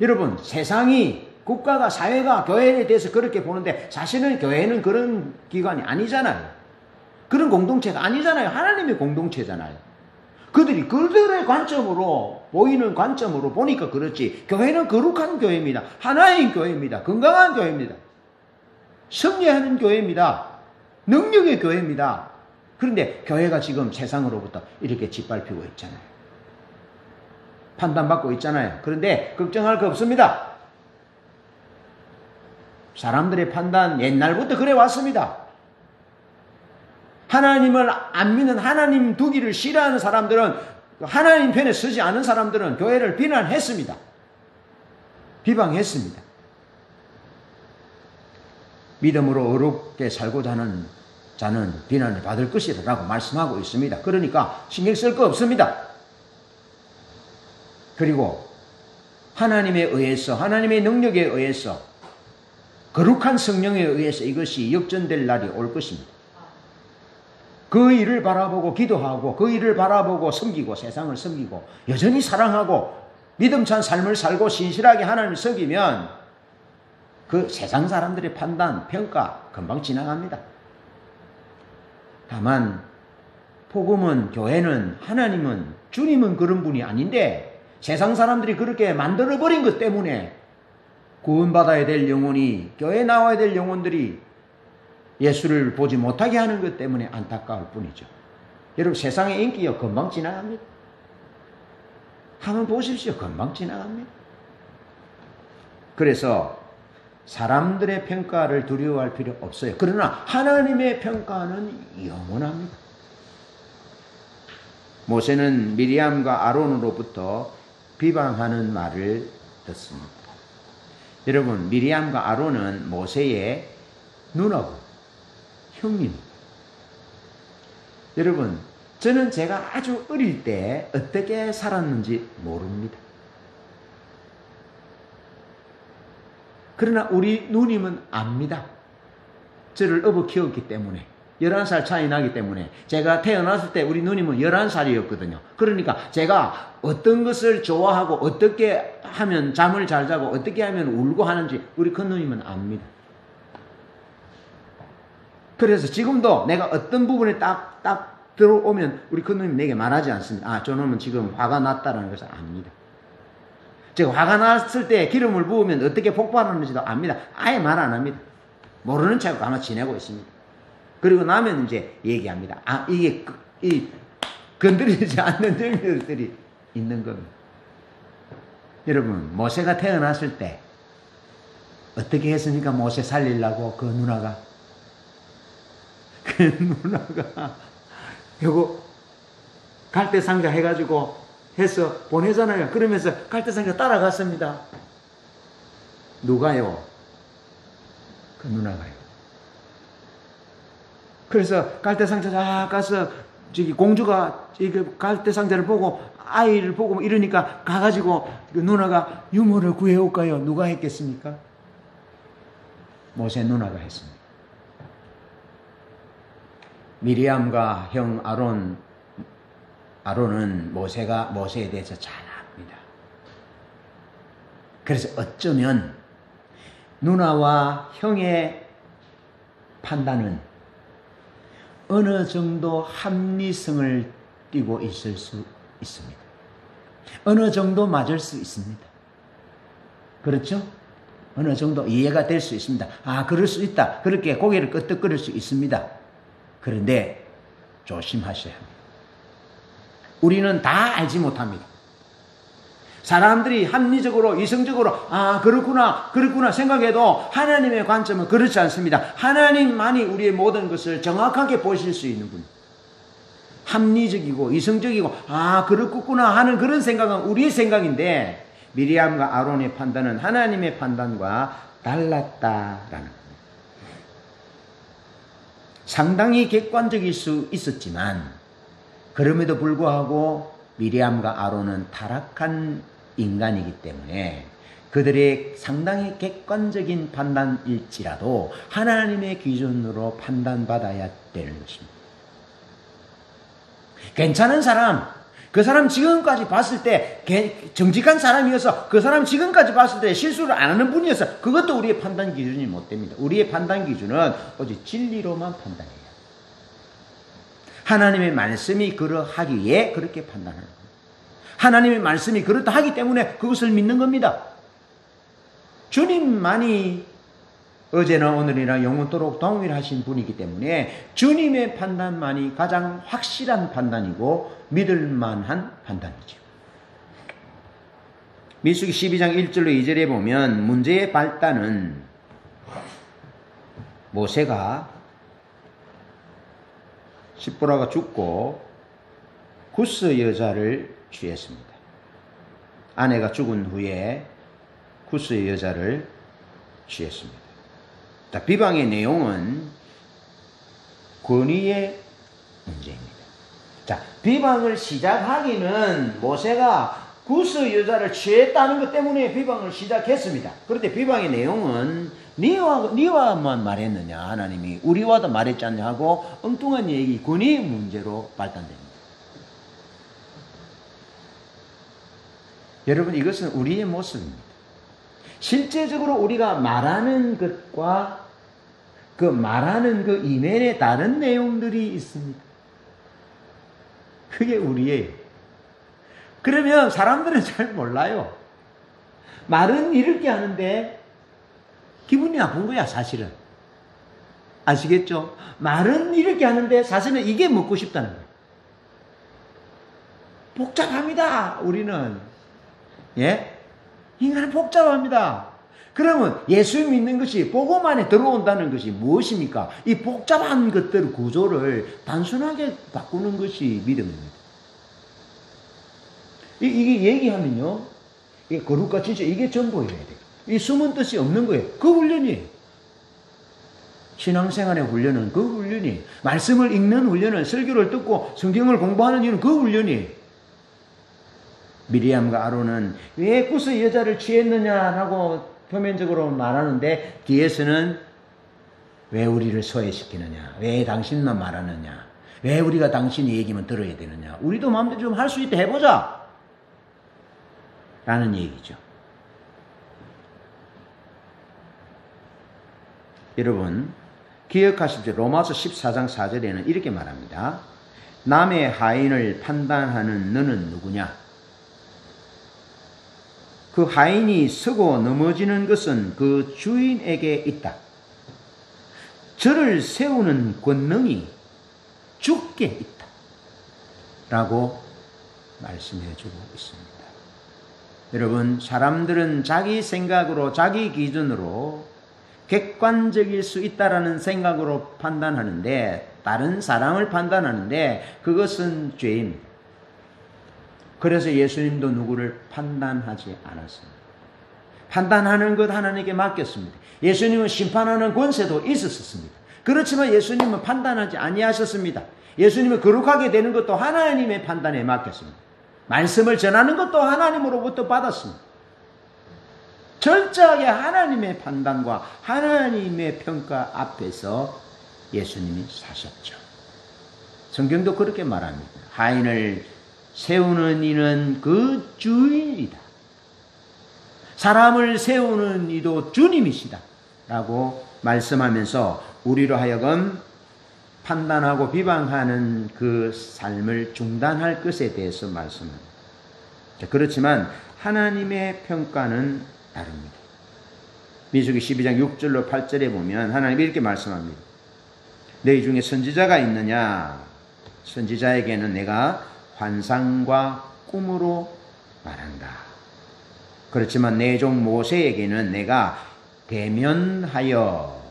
여러분 세상이 국가가 사회가 교회에 대해서 그렇게 보는데 사실은 교회는 그런 기관이 아니잖아요. 그런 공동체가 아니잖아요. 하나님의 공동체잖아요. 그들의 관점으로 보이는 관점으로 보니까 그렇지 교회는 거룩한 교회입니다. 하나인 교회입니다. 건강한 교회입니다. 승리하는 교회입니다. 능력의 교회입니다. 그런데 교회가 지금 세상으로부터 이렇게 짓밟히고 있잖아요. 판단받고 있잖아요. 그런데 걱정할 거 없습니다. 사람들의 판단 옛날부터 그래 왔습니다. 하나님을 안 믿는 하나님 두기를 싫어하는 사람들은 하나님 편에 서지 않은 사람들은 교회를 비난했습니다. 비방했습니다. 믿음으로 어렵게 살고자 하는 자는 비난을 받을 것이라고 말씀하고 있습니다. 그러니까 신경 쓸 거 없습니다. 그리고 하나님에 의해서 하나님의 능력에 의해서 거룩한 성령에 의해서 이것이 역전될 날이 올 것입니다. 그 일을 바라보고 기도하고 그 일을 바라보고 섬기고 세상을 섬기고 여전히 사랑하고 믿음찬 삶을 살고 신실하게 하나님을 섬기면 그 세상 사람들의 판단, 평가 금방 지나갑니다. 다만 복음은 교회는 하나님은 주님은 그런 분이 아닌데 세상 사람들이 그렇게 만들어버린 것 때문에 구원받아야 될 영혼이 교회에 나와야 될 영혼들이 예수를 보지 못하게 하는 것 때문에 안타까울 뿐이죠. 여러분 세상의 인기요 금방 지나갑니다. 한번 보십시오. 금방 지나갑니다. 그래서 사람들의 평가를 두려워할 필요 없어요. 그러나 하나님의 평가는 영원합니다. 모세는 미리암과 아론으로부터 비방하는 말을 듣습니다. 여러분 미리암과 아론은 모세의 누나고 형님. 여러분 저는 제가 아주 어릴 때 어떻게 살았는지 모릅니다. 그러나 우리 누님은 압니다. 저를 업어 키웠기 때문에 11살 차이 나기 때문에 제가 태어났을 때 우리 누님은 11살이었거든요. 그러니까 제가 어떤 것을 좋아하고 어떻게 하면 잠을 잘 자고 어떻게 하면 울고 하는지 우리 큰 누님은 압니다. 그래서 지금도 내가 어떤 부분에 딱 들어오면 우리 큰놈이 내게 말하지 않습니다. 아, 저놈은 지금 화가 났다는 것을 압니다. 제가 화가 났을 때 기름을 부으면 어떻게 폭발하는지도 압니다. 아예 말 안 합니다. 모르는 척 아마 지내고 있습니다. 그리고 나면 이제 얘기합니다. 아, 이게 건드리지 않는 정들이 있는 겁니다. 여러분, 모세가 태어났을 때 어떻게 했습니까? 모세 살리려고 그 누나가 요거 갈대상자 해가지고 해서 보내잖아요. 그러면서 갈대상자 따라갔습니다. 누가요? 그 누나가요. 그래서 갈대상자 쫙 가서 저기 공주가 갈대상자를 보고 아이를 보고 이러니까 가가지고 그 누나가 유모를 구해올까요? 누가 했겠습니까? 모세 누나가 했습니다. 미리암과 형 아론은 모세에 대해서 잘 압니다. 그래서 어쩌면 누나와 형의 판단은 어느 정도 합리성을 띠고 있을 수 있습니다. 어느 정도 맞을 수 있습니다. 그렇죠? 어느 정도 이해가 될 수 있습니다. 아, 그럴 수 있다. 그렇게 고개를 끄덕거릴 수 있습니다. 그런데 조심하셔야 합니다. 우리는 다 알지 못합니다. 사람들이 합리적으로 이성적으로 아, 그렇구나 생각해도 하나님의 관점은 그렇지 않습니다. 하나님만이 우리의 모든 것을 정확하게 보실 수 있는 분. 합리적이고 이성적이고 아, 그렇구나 하는 그런 생각은 우리의 생각인데 미리암과 아론의 판단은 하나님의 판단과 달랐다라는 겁니다. 상당히 객관적일 수 있었지만 그럼에도 불구하고 미리암과 아론은 타락한 인간이기 때문에 그들의 상당히 객관적인 판단일지라도 하나님의 기준으로 판단받아야 되는 것입니다. 괜찮은 사람, 그 사람 지금까지 봤을 때 정직한 사람이어서 그 사람 지금까지 봤을 때 실수를 안 하는 분이어서 그것도 우리의 판단 기준이 못 됩니다. 우리의 판단 기준은 오직 진리로만 판단해요. 하나님의 말씀이 그러하기에 그렇게 판단하는 겁니다. 하나님의 말씀이 그렇다 하기 때문에 그것을 믿는 겁니다. 주님만이 어제나 오늘이나 영원토록 동일하신 분이기 때문에 주님의 판단만이 가장 확실한 판단이고 믿을 만한 판단이죠. 민수기 12장 1절로 2절에 보면 문제의 발단은 모세가 십보라가 죽고 구스 여자를 취했습니다. 아내가 죽은 후에 구스 여자를 취했습니다. 자, 비방의 내용은 권위의 문제입니다. 자, 비방을 시작하기는 모세가 구스 여자를 취했다는 것 때문에 비방을 시작했습니다. 그런데 비방의 내용은 니와만 말했느냐 하나님이 우리와도 말했지 않냐 하고 엉뚱한 얘기 권위 문제로 발단됩니다. 여러분, 이것은 우리의 모습입니다. 실제적으로 우리가 말하는 것과 그 말하는 그 이면에 다른 내용들이 있습니다. 그게 우리예요. 그러면 사람들은 잘 몰라요. 말은 이렇게 하는데 기분이 나쁜 거야, 사실은. 아시겠죠? 말은 이렇게 하는데 사실은 이게 먹고 싶다는 거예요. 복잡합니다, 우리는. 예? 인간은 복잡합니다. 그러면 예수 믿는 것이 복음 안에 들어온다는 것이 무엇입니까? 이 복잡한 것들 구조를 단순하게 바꾸는 것이 믿음입니다. 이게 얘기하면요, 이게 거룩과 진짜 이게 전부여야 돼요. 이 숨은 뜻이 없는 거예요. 그 훈련이에요. 신앙생활의 훈련은 그 훈련이에요. 말씀을 읽는 훈련은 설교를 듣고 성경을 공부하는 이유는 그 훈련이에요. 미리암과 아론은 왜 구스 여자를 취했느냐라고 표면적으로 말하는데 뒤에서는 왜 우리를 소외시키느냐, 왜 당신만 말하느냐, 왜 우리가 당신 얘기만 들어야 되느냐, 우리도 마음대로 좀 할 수 있다 해보자 라는 얘기죠. 여러분, 기억하십시오. 로마서 14장 4절에는 이렇게 말합니다. 남의 하인을 판단하는 너는 누구냐? 그 하인이 서고 넘어지는 것은 그 주인에게 있다. 저를 세우는 권능이 주께 있다. 라고 말씀해 주고 있습니다. 여러분, 사람들은 자기 생각으로, 자기 기준으로 객관적일 수 있다라는 생각으로 판단하는데, 다른 사람을 판단하는데 그것은 죄입니다. 그래서 예수님도 누구를 판단하지 않았습니다. 판단하는 것 하나님께 맡겼습니다. 예수님은 심판하는 권세도 있었습니다. 그렇지만 예수님은 판단하지 아니하셨습니다. 예수님은 거룩하게 되는 것도 하나님의 판단에 맡겼습니다. 말씀을 전하는 것도 하나님으로부터 받았습니다. 철저하게 하나님의 판단과 하나님의 평가 앞에서 예수님이 사셨죠. 성경도 그렇게 말합니다. 하인을 세우는 이는 그 주인이다. 사람을 세우는 이도 주님이시다. 라고 말씀하면서 우리로 하여금 판단하고 비방하는 그 삶을 중단할 것에 대해서 말씀합니다. 그렇지만 하나님의 평가는 다릅니다. 민수기 12장 6절로 8절에 보면 하나님이 이렇게 말씀합니다. 너희 중에 선지자가 있느냐? 선지자에게는 내가 환상과 꿈으로 말한다. 그렇지만 내 종 모세에게는 내가 대면하여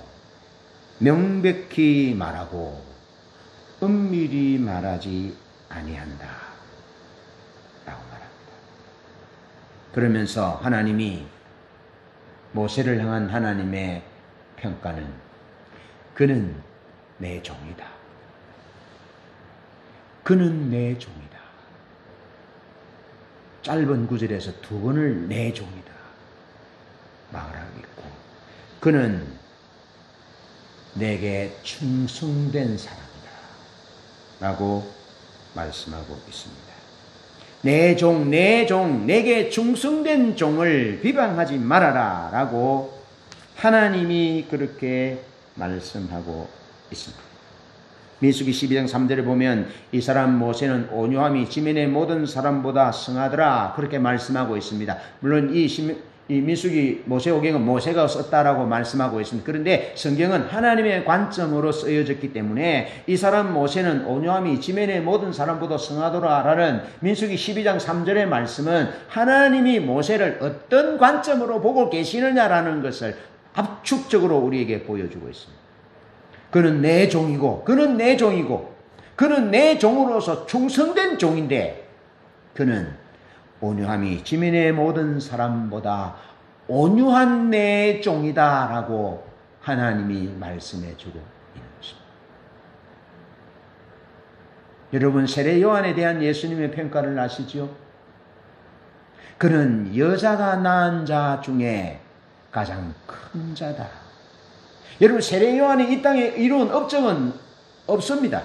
명백히 말하고 은밀히 말하지 아니한다. 라고 말합니다. 그러면서 하나님이 모세를 향한 하나님의 평가는 그는 내 종이다. 그는 내 종이다. 짧은 구절에서 두 번을 내 종이다 말하고 있고, 그는 내게 충성된 사람이다 라고 말씀하고 있습니다. 내 종, 내게 충성된 종을 비방하지 말아라 라고 하나님이 그렇게 말씀하고 있습니다. 민수기 12장 3절에 보면 이 사람 모세는 온유함이 지면의 모든 사람보다 성하더라 그렇게 말씀하고 있습니다. 물론 이 민수기 모세오경은 모세가 썼다라고 말씀하고 있습니다. 그런데 성경은 하나님의 관점으로 쓰여졌기 때문에 이 사람 모세는 온유함이 지면의 모든 사람보다 성하더라라는 민수기 12장 3절의 말씀은 하나님이 모세를 어떤 관점으로 보고 계시느냐라는 것을 압축적으로 우리에게 보여주고 있습니다. 그는 내 종이고, 그는 내 종이고, 그는 내 종으로서 충성된 종인데, 그는 온유함이 지면의 모든 사람보다 온유한 내 종이다 라고 하나님이 말씀해 주고 있는 것입니다. 여러분, 세례 요한에 대한 예수님의 평가를 아시죠? 그는 여자가 낳은 자 중에 가장 큰 자다. 여러분, 세례 요한이 이 땅에 이룬 업적은 없습니다.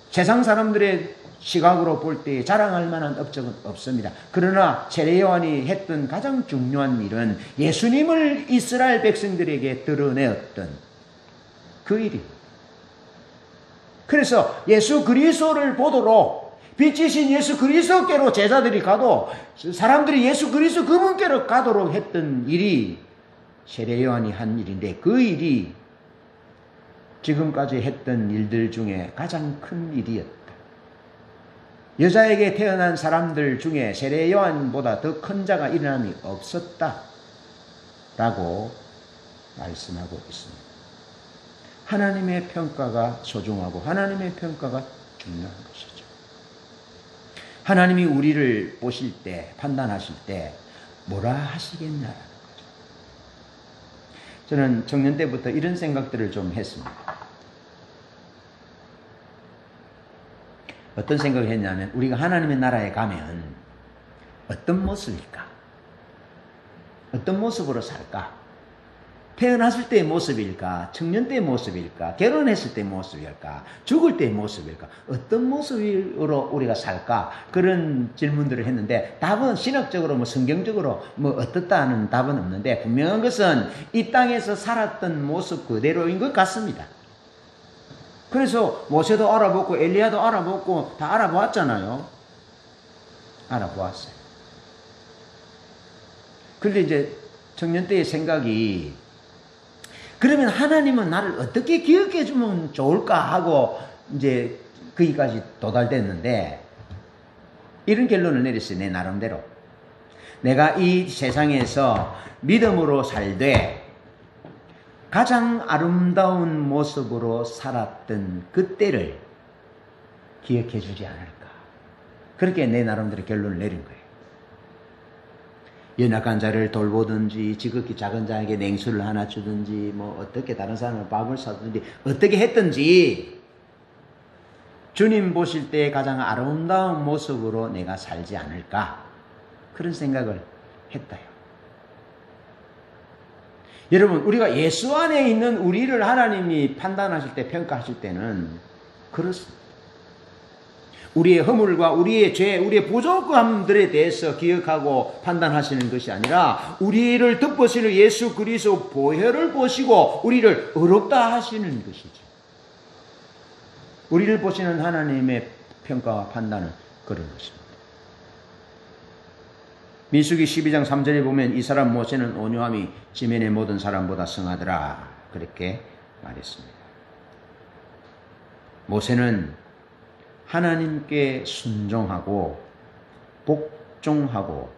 세상 사람들의 시각으로 볼 때 자랑할 만한 업적은 없습니다. 그러나 세례 요한이 했던 가장 중요한 일은 예수님을 이스라엘 백성들에게 드러내었던 그 일입니다. 그래서 예수 그리스도를 보도록 빛이신 예수 그리스도께로 제자들이 가도 사람들이 예수 그리스도 그분께로 가도록 했던 일이 세례 요한이 한 일인데, 그 일이 지금까지 했던 일들 중에 가장 큰 일이었다. 여자에게 태어난 사람들 중에 세례 요한보다 더 큰 자가 일어남이 없었다 라고 말씀하고 있습니다. 하나님의 평가가 소중하고 하나님의 평가가 중요한 것이죠. 하나님이 우리를 보실 때, 판단하실 때 뭐라 하시겠냐라는 거죠. 저는 청년 때부터 이런 생각들을 좀 했습니다. 어떤 생각을 했냐면, 우리가 하나님의 나라에 가면 어떤 모습일까? 어떤 모습으로 살까? 태어났을 때의 모습일까? 청년 때의 모습일까? 결혼했을 때의 모습일까? 죽을 때의 모습일까? 어떤 모습으로 우리가 살까? 그런 질문들을 했는데 답은 신학적으로 성경적으로 어떻다는 답은 없는데 분명한 것은 이 땅에서 살았던 모습 그대로인 것 같습니다. 그래서 모세도 알아보고 엘리야도 알아보고 다 알아보았잖아요. 알아보았어요. 그런데 이제 청년 때의 생각이 그러면 하나님은 나를 어떻게 기억해 주면 좋을까 하고 이제 거기까지 도달됐는데 이런 결론을 내렸어요. 내 나름대로. 내가 이 세상에서 믿음으로 살되 가장 아름다운 모습으로 살았던 그때를 기억해 주지 않을까. 그렇게 내 나름대로 결론을 내린 거예요. 연약한 자를 돌보든지 지극히 작은 자에게 냉수를 하나 주든지 어떻게 다른 사람을 밥을 사든지 어떻게 했든지 주님 보실 때 가장 아름다운 모습으로 내가 살지 않을까 그런 생각을 했다요. 여러분 우리가 예수 안에 있는 우리를 하나님이 판단하실 때 평가하실 때는 그렇습니다. 우리의 허물과 우리의 죄, 우리의 부족함들에 대해서 기억하고 판단하시는 것이 아니라 우리를 덮으시는 예수 그리스도 보혈을 보시고 우리를 의롭다 하시는 것이죠. 우리를 보시는 하나님의 평가와 판단은 그런 것입니다. 민수기 12장 3절에 보면 이 사람 모세는 온유함이 지면의 모든 사람보다 성하더라 그렇게 말했습니다. 모세는 하나님께 순종하고 복종하고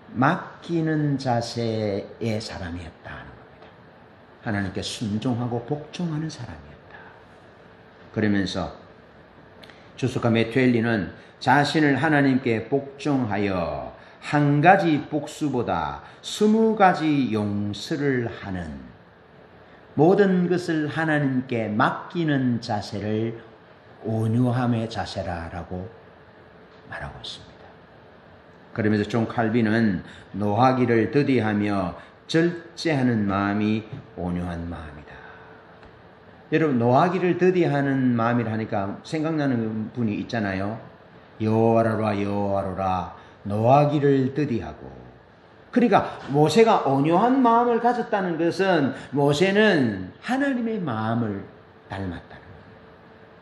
맡기는 자세의 사람이었다는 겁니다. 하나님께 순종하고 복종하는 사람이었다. 그러면서 주석가 메투엘리는 자신을 하나님께 복종하여 한 가지 복수보다 20가지 용서를 하는 모든 것을 하나님께 맡기는 자세를 온유함의 자세라고 말하고 있습니다. 그러면서 존 칼빈은 노하기를 더디하며 절제하는 마음이 온유한 마음이다. 여러분 노하기를 더디하는 마음이라 하니까 생각나는 분이 있잖아요. 여호와로라 여호와로라 노하기를 더디하고. 그러니까 모세가 온유한 마음을 가졌다는 것은 모세는 하나님의 마음을 닮았다.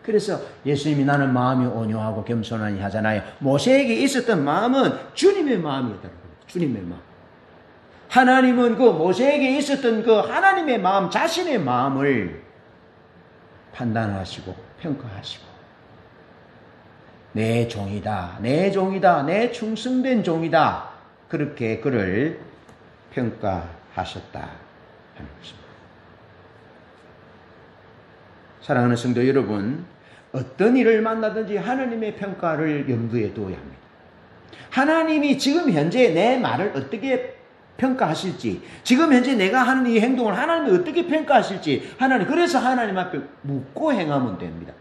그래서 예수님이 나는 마음이 온유하고 겸손하니 하잖아요. 모세에게 있었던 마음은 주님의 마음이었다는 거예요. 주님의 마음. 하나님은 그 모세에게 있었던 그 하나님의 마음, 자신의 마음을 판단하시고 평가하시고 내 종이다, 내 종이다, 내 충성된 종이다. 그렇게 그를 평가하셨다 하는 것입니다. 사랑하는 성도 여러분, 어떤 일을 만나든지 하나님의 평가를 염두에 두어야 합니다. 하나님이 지금 현재 내 말을 어떻게 평가하실지, 지금 현재 내가 하는 이 행동을 하나님이 어떻게 평가하실지, 그래서 하나님 앞에 묻고 행하면 됩니다.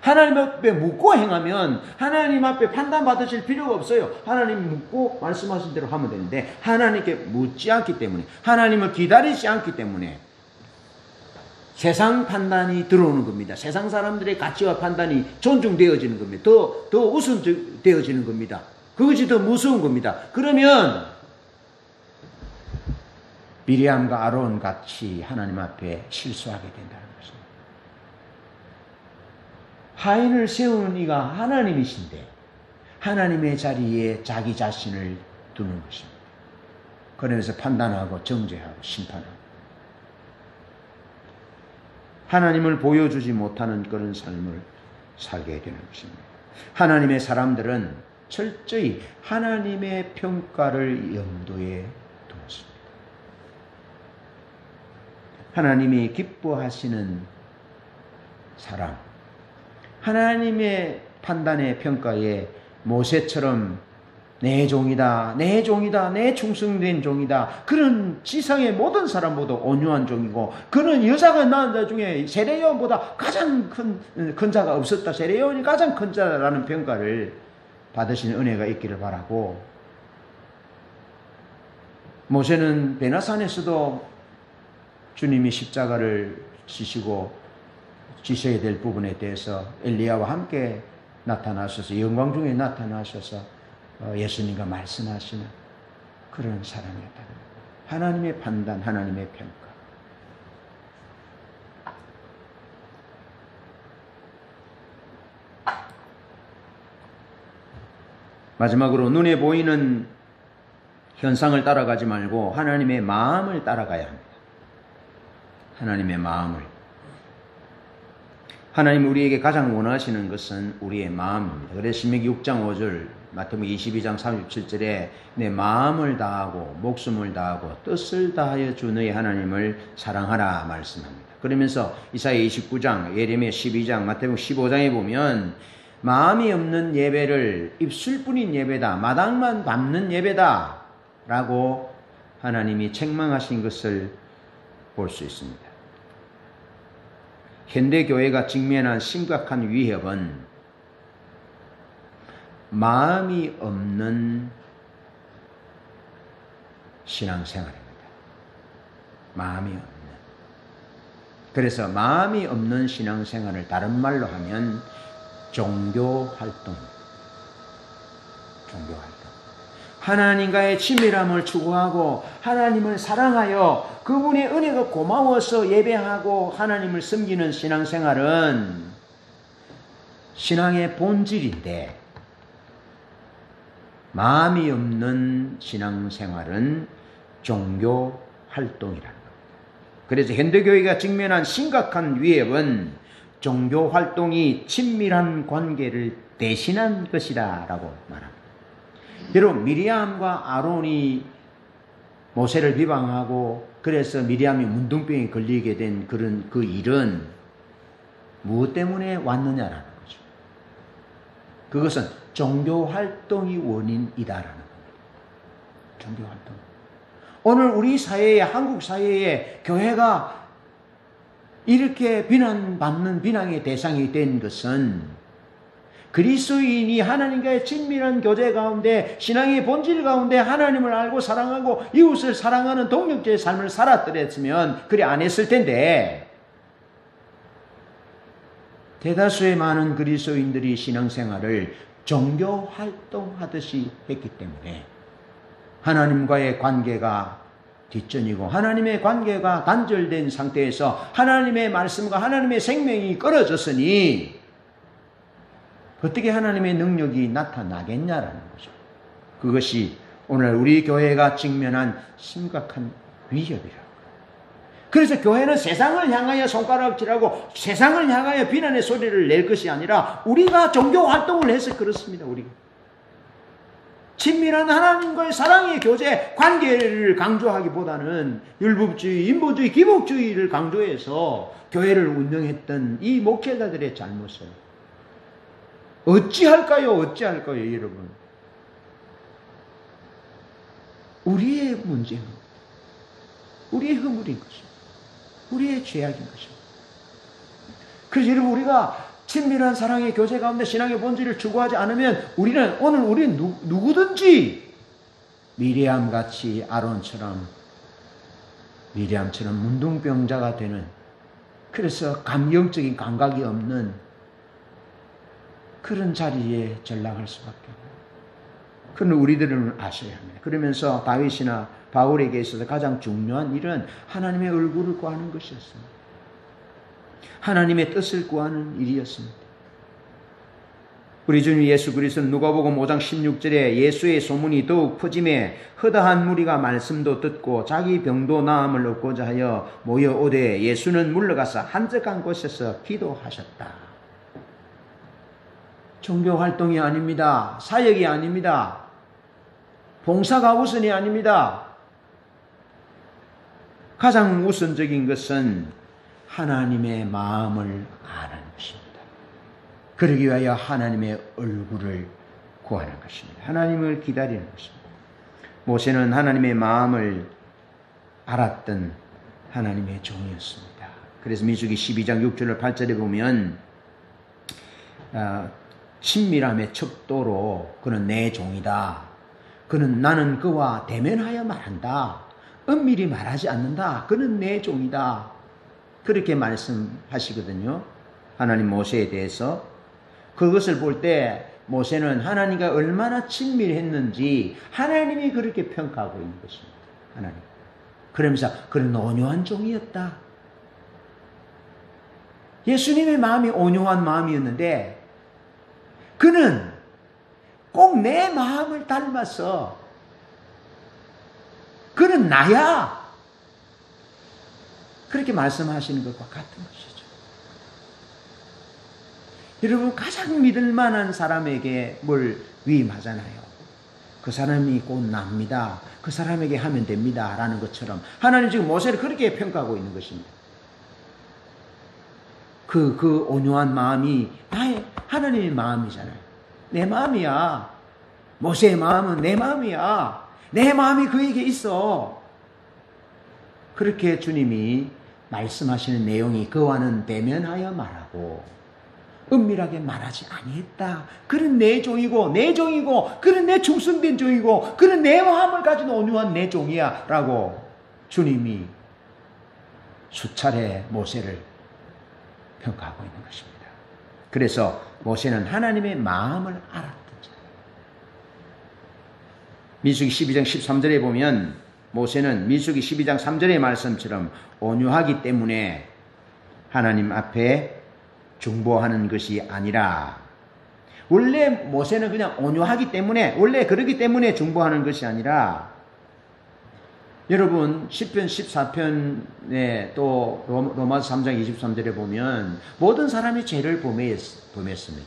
하나님 앞에 묻고 행하면 하나님 앞에 판단받으실 필요가 없어요. 하나님 묻고 말씀하신 대로 하면 되는데 하나님께 묻지 않기 때문에, 하나님을 기다리지 않기 때문에 세상 판단이 들어오는 겁니다. 세상 사람들의 가치와 판단이 존중되어지는 겁니다. 더 우선되어지는 겁니다. 그것이 더 무서운 겁니다. 그러면 미리암과 아론 같이 하나님 앞에 실수하게 된다는 것입니다. 하인을 세우는 이가 하나님이신데 하나님의 자리에 자기 자신을 두는 것입니다. 그러면서 판단하고 정죄하고 심판하고 하나님을 보여주지 못하는 그런 삶을 살게 되는 것입니다. 하나님의 사람들은 철저히 하나님의 평가를 염두에 두었습니다. 하나님이 기뻐하시는 사람, 하나님의 판단의 평가에 모세처럼 내 종이다, 내 종이다, 내 충성된 종이다. 그런 지상의 모든 사람보다 온유한 종이고, 그는 여자가 낳은 자 중에 세례요한보다 가장 큰 자가 없었다. 세례요한이 가장 큰 자라는 평가를 받으시는 은혜가 있기를 바라고, 모세는 베나산에서도 주님이 십자가를 지셔야 될 부분에 대해서 엘리야와 함께 나타나셔서 영광 중에 나타나셔서 예수님과 말씀하시는 그런 사람이었다. 하나님의 판단, 하나님의 평가. 마지막으로 눈에 보이는 현상을 따라가지 말고 하나님의 마음을 따라가야 합니다. 하나님의 마음을. 하나님 우리에게 가장 원하시는 것은 우리의 마음입니다. 그래서 신명기 6장 5절, 마태복음 22장 37절에 내 마음을 다하고 목숨을 다하고 뜻을 다하여 주 너의 하나님을 사랑하라 말씀합니다. 그러면서 이사야 29장, 예레미야 12장, 마태복음 15장에 보면 마음이 없는 예배를 입술뿐인 예배다, 마당만 밟는 예배다 라고 하나님이 책망하신 것을 볼 수 있습니다. 현대교회가 직면한 심각한 위협은 마음이 없는 신앙생활입니다. 마음이 없는. 그래서 마음이 없는 신앙생활을 다른 말로 하면 종교활동. 종교활동. 하나님과의 친밀함을 추구하고 하나님을 사랑하여 그분의 은혜가 고마워서 예배하고 하나님을 섬기는 신앙생활은 신앙의 본질인데 마음이 없는 신앙생활은 종교활동이라는 겁니다. 그래서 현대교회가 직면한 심각한 위협은 종교활동이 친밀한 관계를 대신한 것이다라고 말합니다. 여러분, 미리암과 아론이 모세를 비방하고 그래서 미리암이 문둥병에 걸리게 된 그런 그 일은 무엇 때문에 왔느냐라는 거죠. 그것은 종교활동이 원인이다라는 겁니다. 종교활동. 오늘 우리 사회에, 한국 사회에 교회가 이렇게 비난받는 비난의 대상이 된 것은 그리스도인이 하나님과의 친밀한 교제 가운데 신앙의 본질 가운데 하나님을 알고 사랑하고 이웃을 사랑하는 동력제의 삶을 살았더랬으면 그리 안 했을 텐데 대다수의 많은 그리스도인들이 신앙생활을 종교활동하듯이 했기 때문에 하나님과의 관계가 뒷전이고 하나님의 관계가 단절된 상태에서 하나님의 말씀과 하나님의 생명이 끊어졌으니 어떻게 하나님의 능력이 나타나겠냐라는 거죠. 그것이 오늘 우리 교회가 직면한 심각한 위협이라고. 그래서 교회는 세상을 향하여 손가락질하고 세상을 향하여 비난의 소리를 낼 것이 아니라 우리가 종교활동을 해서 그렇습니다. 우리가 친밀한 하나님과의 사랑의 교제, 관계를 강조하기보다는 율법주의, 인본주의, 기복주의를 강조해서 교회를 운영했던 이 목회자들의 잘못을 어찌할까요, 여러분? 우리의 문제는 우리의 허물인 것입니다. 우리의 죄악인 것입니다. 그래서 여러분, 우리가 친밀한 사랑의 교제 가운데 신앙의 본질을 추구하지 않으면 우리는 누구든지 미리암같이 아론처럼 미리암처럼 문둥병자가 되는, 그래서 감정적인 감각이 없는 그런 자리에 전락할 수밖에 없어요. 그건 우리들은 아셔야 합니다. 그러면서 다윗이나 바울에게 있어서 가장 중요한 일은 하나님의 얼굴을 구하는 것이었습니다. 하나님의 뜻을 구하는 일이었습니다. 우리 주님 예수 그리스도는 누가복음 5장 16절에 예수의 소문이 더욱 퍼짐에 허다한 무리가 말씀도 듣고 자기 병도 나음을 얻고자 하여 모여오되 예수는 물러가서 한적한 곳에서 기도하셨다. 종교활동이 아닙니다. 사역이 아닙니다. 봉사가 우선이 아닙니다. 가장 우선적인 것은 하나님의 마음을 아는 것입니다. 그러기 위하여 하나님의 얼굴을 구하는 것입니다. 하나님을 기다리는 것입니다. 모세는 하나님의 마음을 알았던 하나님의 종이었습니다. 그래서 민수기 12장 6절 8절에 보면 친밀함의 척도로 그는 내 종이다. 그는 나는 그와 대면하여 말한다. 은밀히 말하지 않는다. 그는 내 종이다. 그렇게 말씀하시거든요. 하나님 모세에 대해서. 그것을 볼 때 모세는 하나님과 얼마나 친밀했는지 하나님이 그렇게 평가하고 있는 것입니다. 하나님. 그러면서 그는 온유한 종이었다. 예수님의 마음이 온유한 마음이었는데 그는 꼭 내 마음을 닮아서 그는 나야. 그렇게 말씀하시는 것과 같은 것이죠. 여러분 가장 믿을 만한 사람에게 뭘 위임하잖아요. 그 사람이 곧 납니다. 그 사람에게 하면 됩니다. 라는 것처럼 하나님 지금 모세를 그렇게 평가하고 있는 것입니다. 그 온유한 마음이 나의 하나님의 마음이잖아요. 내 마음이야. 모세의 마음은 내 마음이야. 내 마음이 그에게 있어. 그렇게 주님이 말씀하시는 내용이 그와는 대면하여 말하고 은밀하게 말하지 아니했다. 그는 내 종이고 그는 내 충성된 종이고 그는 내 마음을 가진 온유한 내 종이야 라고 주님이 수차례 모세를 평가하고 있는 것입니다. 그래서 모세는 하나님의 마음을 알았던 자예요. 민수기 12장 13절에 보면 모세는 민수기 12장 3절의 말씀처럼 온유하기 때문에 하나님 앞에 중보하는 것이 아니라 원래 모세는 그냥 온유하기 때문에 원래 그러기 때문에 중보하는 것이 아니라 여러분 10편 14편에 또 로마서 3장 23절에 보면 모든 사람이 죄를 범했습니다.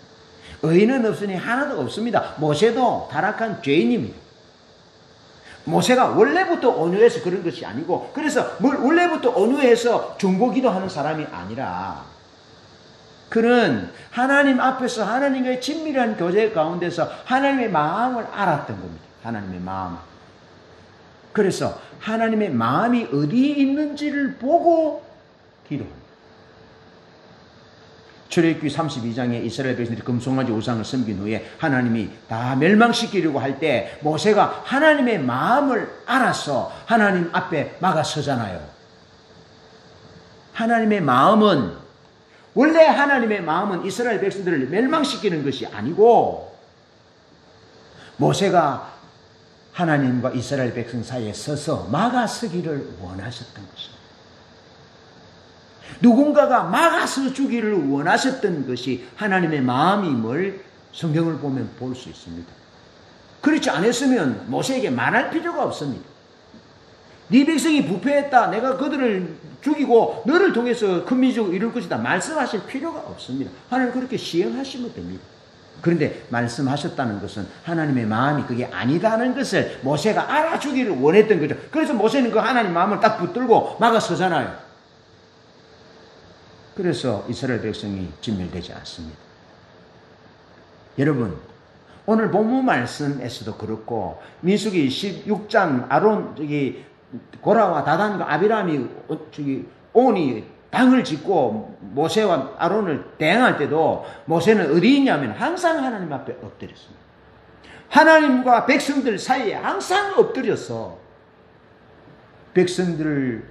의인은 없으니 하나도 없습니다. 모세도 타락한 죄인입니다. 모세가 원래부터 온유해서 그런 것이 아니고 그래서 원래부터 온유해서 중보기도 하는 사람이 아니라 그는 하나님 앞에서 하나님과의 친밀한 교제 가운데서 하나님의 마음을 알았던 겁니다. 하나님의 마음. 그래서 하나님의 마음이 어디에 있는지를 보고 기도합니다. 출애굽기 32장에 이스라엘 백성들이 금송아지 우상을 섬긴 후에 하나님이 다 멸망시키려고 할 때 모세가 하나님의 마음을 알아서 하나님 앞에 막아서잖아요. 하나님의 마음은 원래 하나님의 마음은 이스라엘 백성들을 멸망시키는 것이 아니고 모세가 하나님과 이스라엘 백성 사이에 서서 막아서기를 원하셨던 것입니다. 누군가가 막아서 주기를 원하셨던 것이 하나님의 마음임을 성경을 보면 볼 수 있습니다. 그렇지 않았으면 모세에게 말할 필요가 없습니다. 네 백성이 부패했다. 내가 그들을 죽이고 너를 통해서 큰 민족을 이룰 것이다. 말씀하실 필요가 없습니다. 하나님 그렇게 시행하시면 됩니다. 그런데 말씀하셨다는 것은 하나님의 마음이 그게 아니다는 것을 모세가 알아주기를 원했던 거죠. 그래서 모세는 그 하나님 마음을 딱 붙들고 막아서잖아요. 그래서 이스라엘 백성이 진멸되지 않습니다. 여러분, 오늘 본문 말씀에서도 그렇고 민수기 16장 아론 고라와 다단과 아비람이 온이 당을 짓고 모세와 아론을 대항할 때도 모세는 어디 있냐면 항상 하나님 앞에 엎드렸습니다. 하나님과 백성들 사이에 항상 엎드려서 백성들을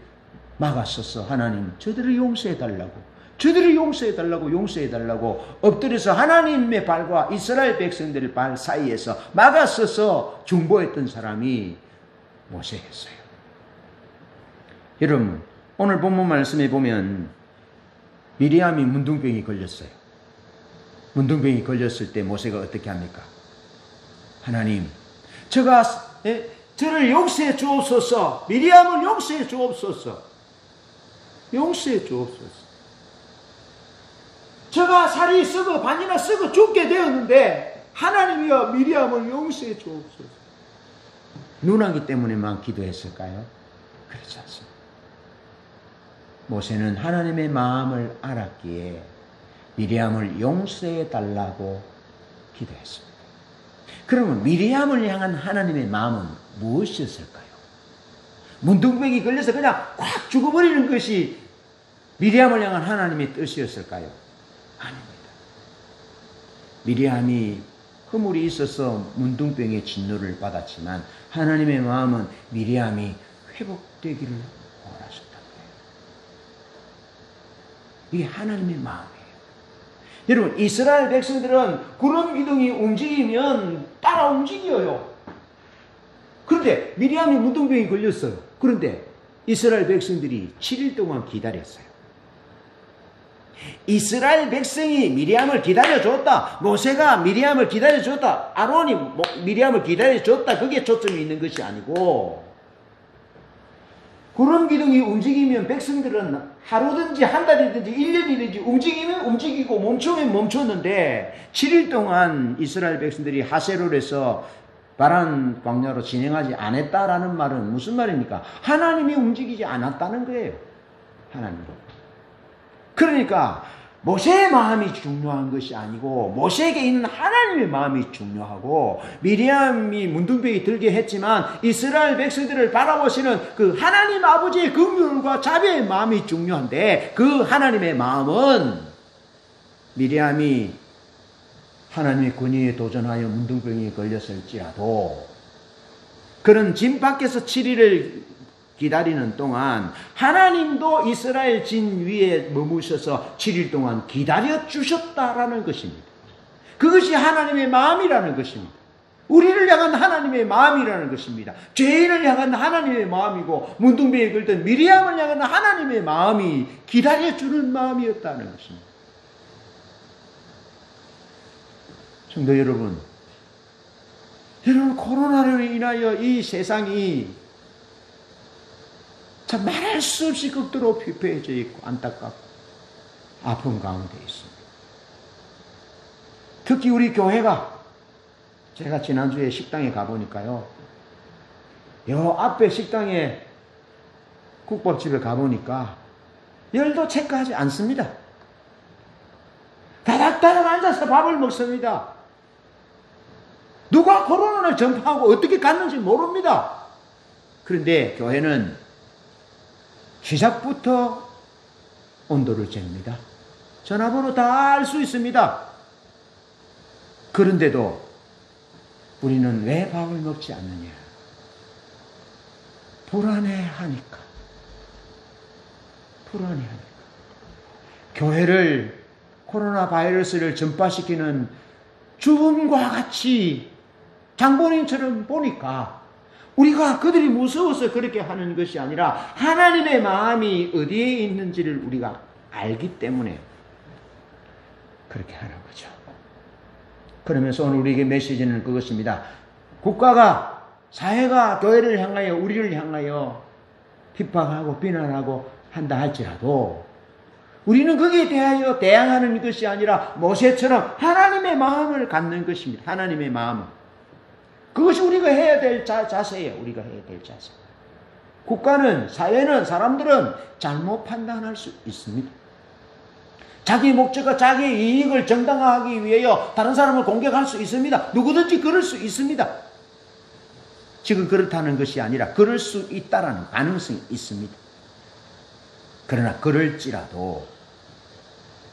막았었어. 하나님 저들을 용서해달라고 용서해달라고 엎드려서 하나님의 발과 이스라엘 백성들의 발 사이에서 막아서서 중보했던 사람이 모세였어요. 여러분, 오늘 본문 말씀에 보면 미리암이 문둥병이 걸렸어요. 문둥병이 걸렸을 때 모세가 어떻게 합니까? 하나님, 저를 용서해 주옵소서. 미리암을 용서해 주옵소서. 용서해 주옵소서. 저가 살이 썩어 반이나 썩어 죽게 되었는데 하나님이여 미리암을 용서해 주옵소서. 누나기 때문에만 기도했을까요? 그렇지 않습니다. 모세는 하나님의 마음을 알았기에 미리암을 용서해 달라고 기도했습니다. 그러면 미리암을 향한 하나님의 마음은 무엇이었을까요? 문둥병이 걸려서 그냥 꽉 죽어버리는 것이 미리암을 향한 하나님의 뜻이었을까요? 아닙니다. 미리암이 허물이 있어서 문둥병의 진노를 받았지만 하나님의 마음은 미리암이 회복되기를 원하셨다. 이게 하나님의 마음이에요. 여러분, 이스라엘 백성들은 구름 기둥이 움직이면 따라 움직여요. 그런데 미리암이 문둥병이 걸렸어요. 그런데 이스라엘 백성들이 7일 동안 기다렸어요. 이스라엘 백성이 미리암을 기다려줬다. 모세가 미리암을 기다려줬다. 아론이 미리암을 기다려줬다. 그게 초점이 있는 것이 아니고, 구름 기둥이 움직이면 백성들은 하루든지 한 달이든지 1년이든지 움직이면 움직이고 멈추면 멈췄는데 7일 동안 이스라엘 백성들이 하세롤에서 바란 광야로 진행하지 않았다라는 말은 무슨 말입니까? 하나님이 움직이지 않았다는 거예요. 하나님도. 그러니까 모세의 마음이 중요한 것이 아니고 모세에게 있는 하나님의 마음이 중요하고, 미리암이 문둥병이 들게 했지만 이스라엘 백성들을 바라보시는 그 하나님 아버지의 긍휼과 자비의 마음이 중요한데, 그 하나님의 마음은 미리암이 하나님의 권위에 도전하여 문둥병이 걸렸을지라도 그런 진 밖에서 7일을 기다리는 동안 하나님도 이스라엘 진 위에 머무셔서 7일 동안 기다려 주셨다라는 것입니다. 그것이 하나님의 마음이라는 것입니다. 우리를 향한 하나님의 마음이라는 것입니다. 죄인을 향한 하나님의 마음이고, 문둥병에 걸던 미리암을 향한 하나님의 마음이 기다려 주는 마음이었다는 것입니다. 성도 여러분, 코로나로 인하여 이 세상이 참 말할 수 없이 극도로 피폐해져 있고 안타깝고 아픔 가운데 있습니다. 특히 우리 교회가, 제가 지난주에 식당에 가보니까요, 요 앞에 식당에 국밥집에 가보니까 열도 체크하지 않습니다. 다닥다닥 앉아서 밥을 먹습니다. 누가 코로나를 전파하고 어떻게 갔는지 모릅니다. 그런데 교회는 시작부터 온도를 잽니다. 전화번호 다 알 수 있습니다. 그런데도 우리는 왜 밥을 먹지 않느냐? 불안해하니까. 교회를, 코로나 바이러스를 전파시키는 죽음과 같이 장본인처럼 보니까 우리가 그들이 무서워서 그렇게 하는 것이 아니라 하나님의 마음이 어디에 있는지를 우리가 알기 때문에 그렇게 하는 거죠. 그러면서 오늘 우리에게 메시지는 그것입니다. 국가가, 사회가 교회를 향하여, 우리를 향하여 핍박하고 비난하고 한다 할지라도 우리는 거기에 대하여 대항하는 것이 아니라 모세처럼 하나님의 마음을 갖는 것입니다. 하나님의 마음을. 그것이 우리가 해야 될 자세예요. 우리가 해야 될 자세. 국가는, 사회는, 사람들은 잘못 판단할 수 있습니다. 자기 목적과 자기의 이익을 정당화하기 위하여 다른 사람을 공격할 수 있습니다. 누구든지 그럴 수 있습니다. 지금 그렇다는 것이 아니라 그럴 수 있다라는 가능성이 있습니다. 그러나 그럴지라도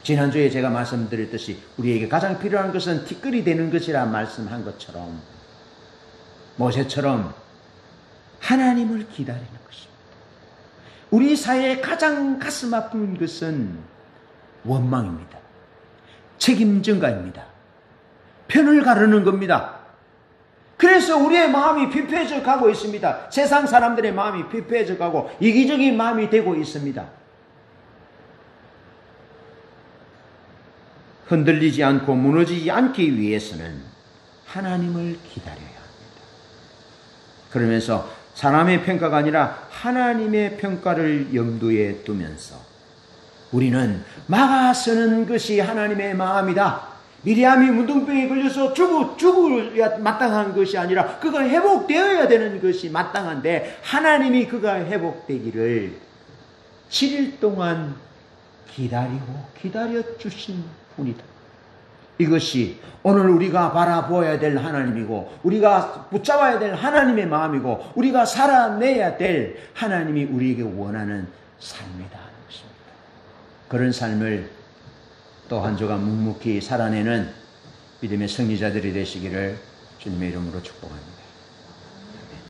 지난주에 제가 말씀드렸듯이 우리에게 가장 필요한 것은 티끌이 되는 것이라 말씀한 것처럼 모세처럼 하나님을 기다리는 것입니다. 우리 사회의 가장 가슴 아픈 것은 원망입니다. 책임 전가입니다. 편을 가르는 겁니다. 그래서 우리의 마음이 피폐해져 가고 있습니다. 세상 사람들의 마음이 피폐해져 가고 이기적인 마음이 되고 있습니다. 흔들리지 않고 무너지지 않기 위해서는 하나님을 기다려야 합니다. 그러면서 사람의 평가가 아니라 하나님의 평가를 염두에 두면서 우리는 막아서는 것이 하나님의 마음이다. 미리암이 문둥병에 걸려서 죽어야 마땅한 것이 아니라 그가 회복되어야 되는 것이 마땅한데 하나님이 그가 회복되기를 7일 동안 기다려 주신 분이다. 이것이 오늘 우리가 바라보아야 될 하나님이고 우리가 붙잡아야 될 하나님의 마음이고 우리가 살아내야 될 하나님이 우리에게 원하는 삶이다. 그런 삶을 또 한 주간 묵묵히 살아내는 믿음의 승리자들이 되시기를 주님의 이름으로 축복합니다.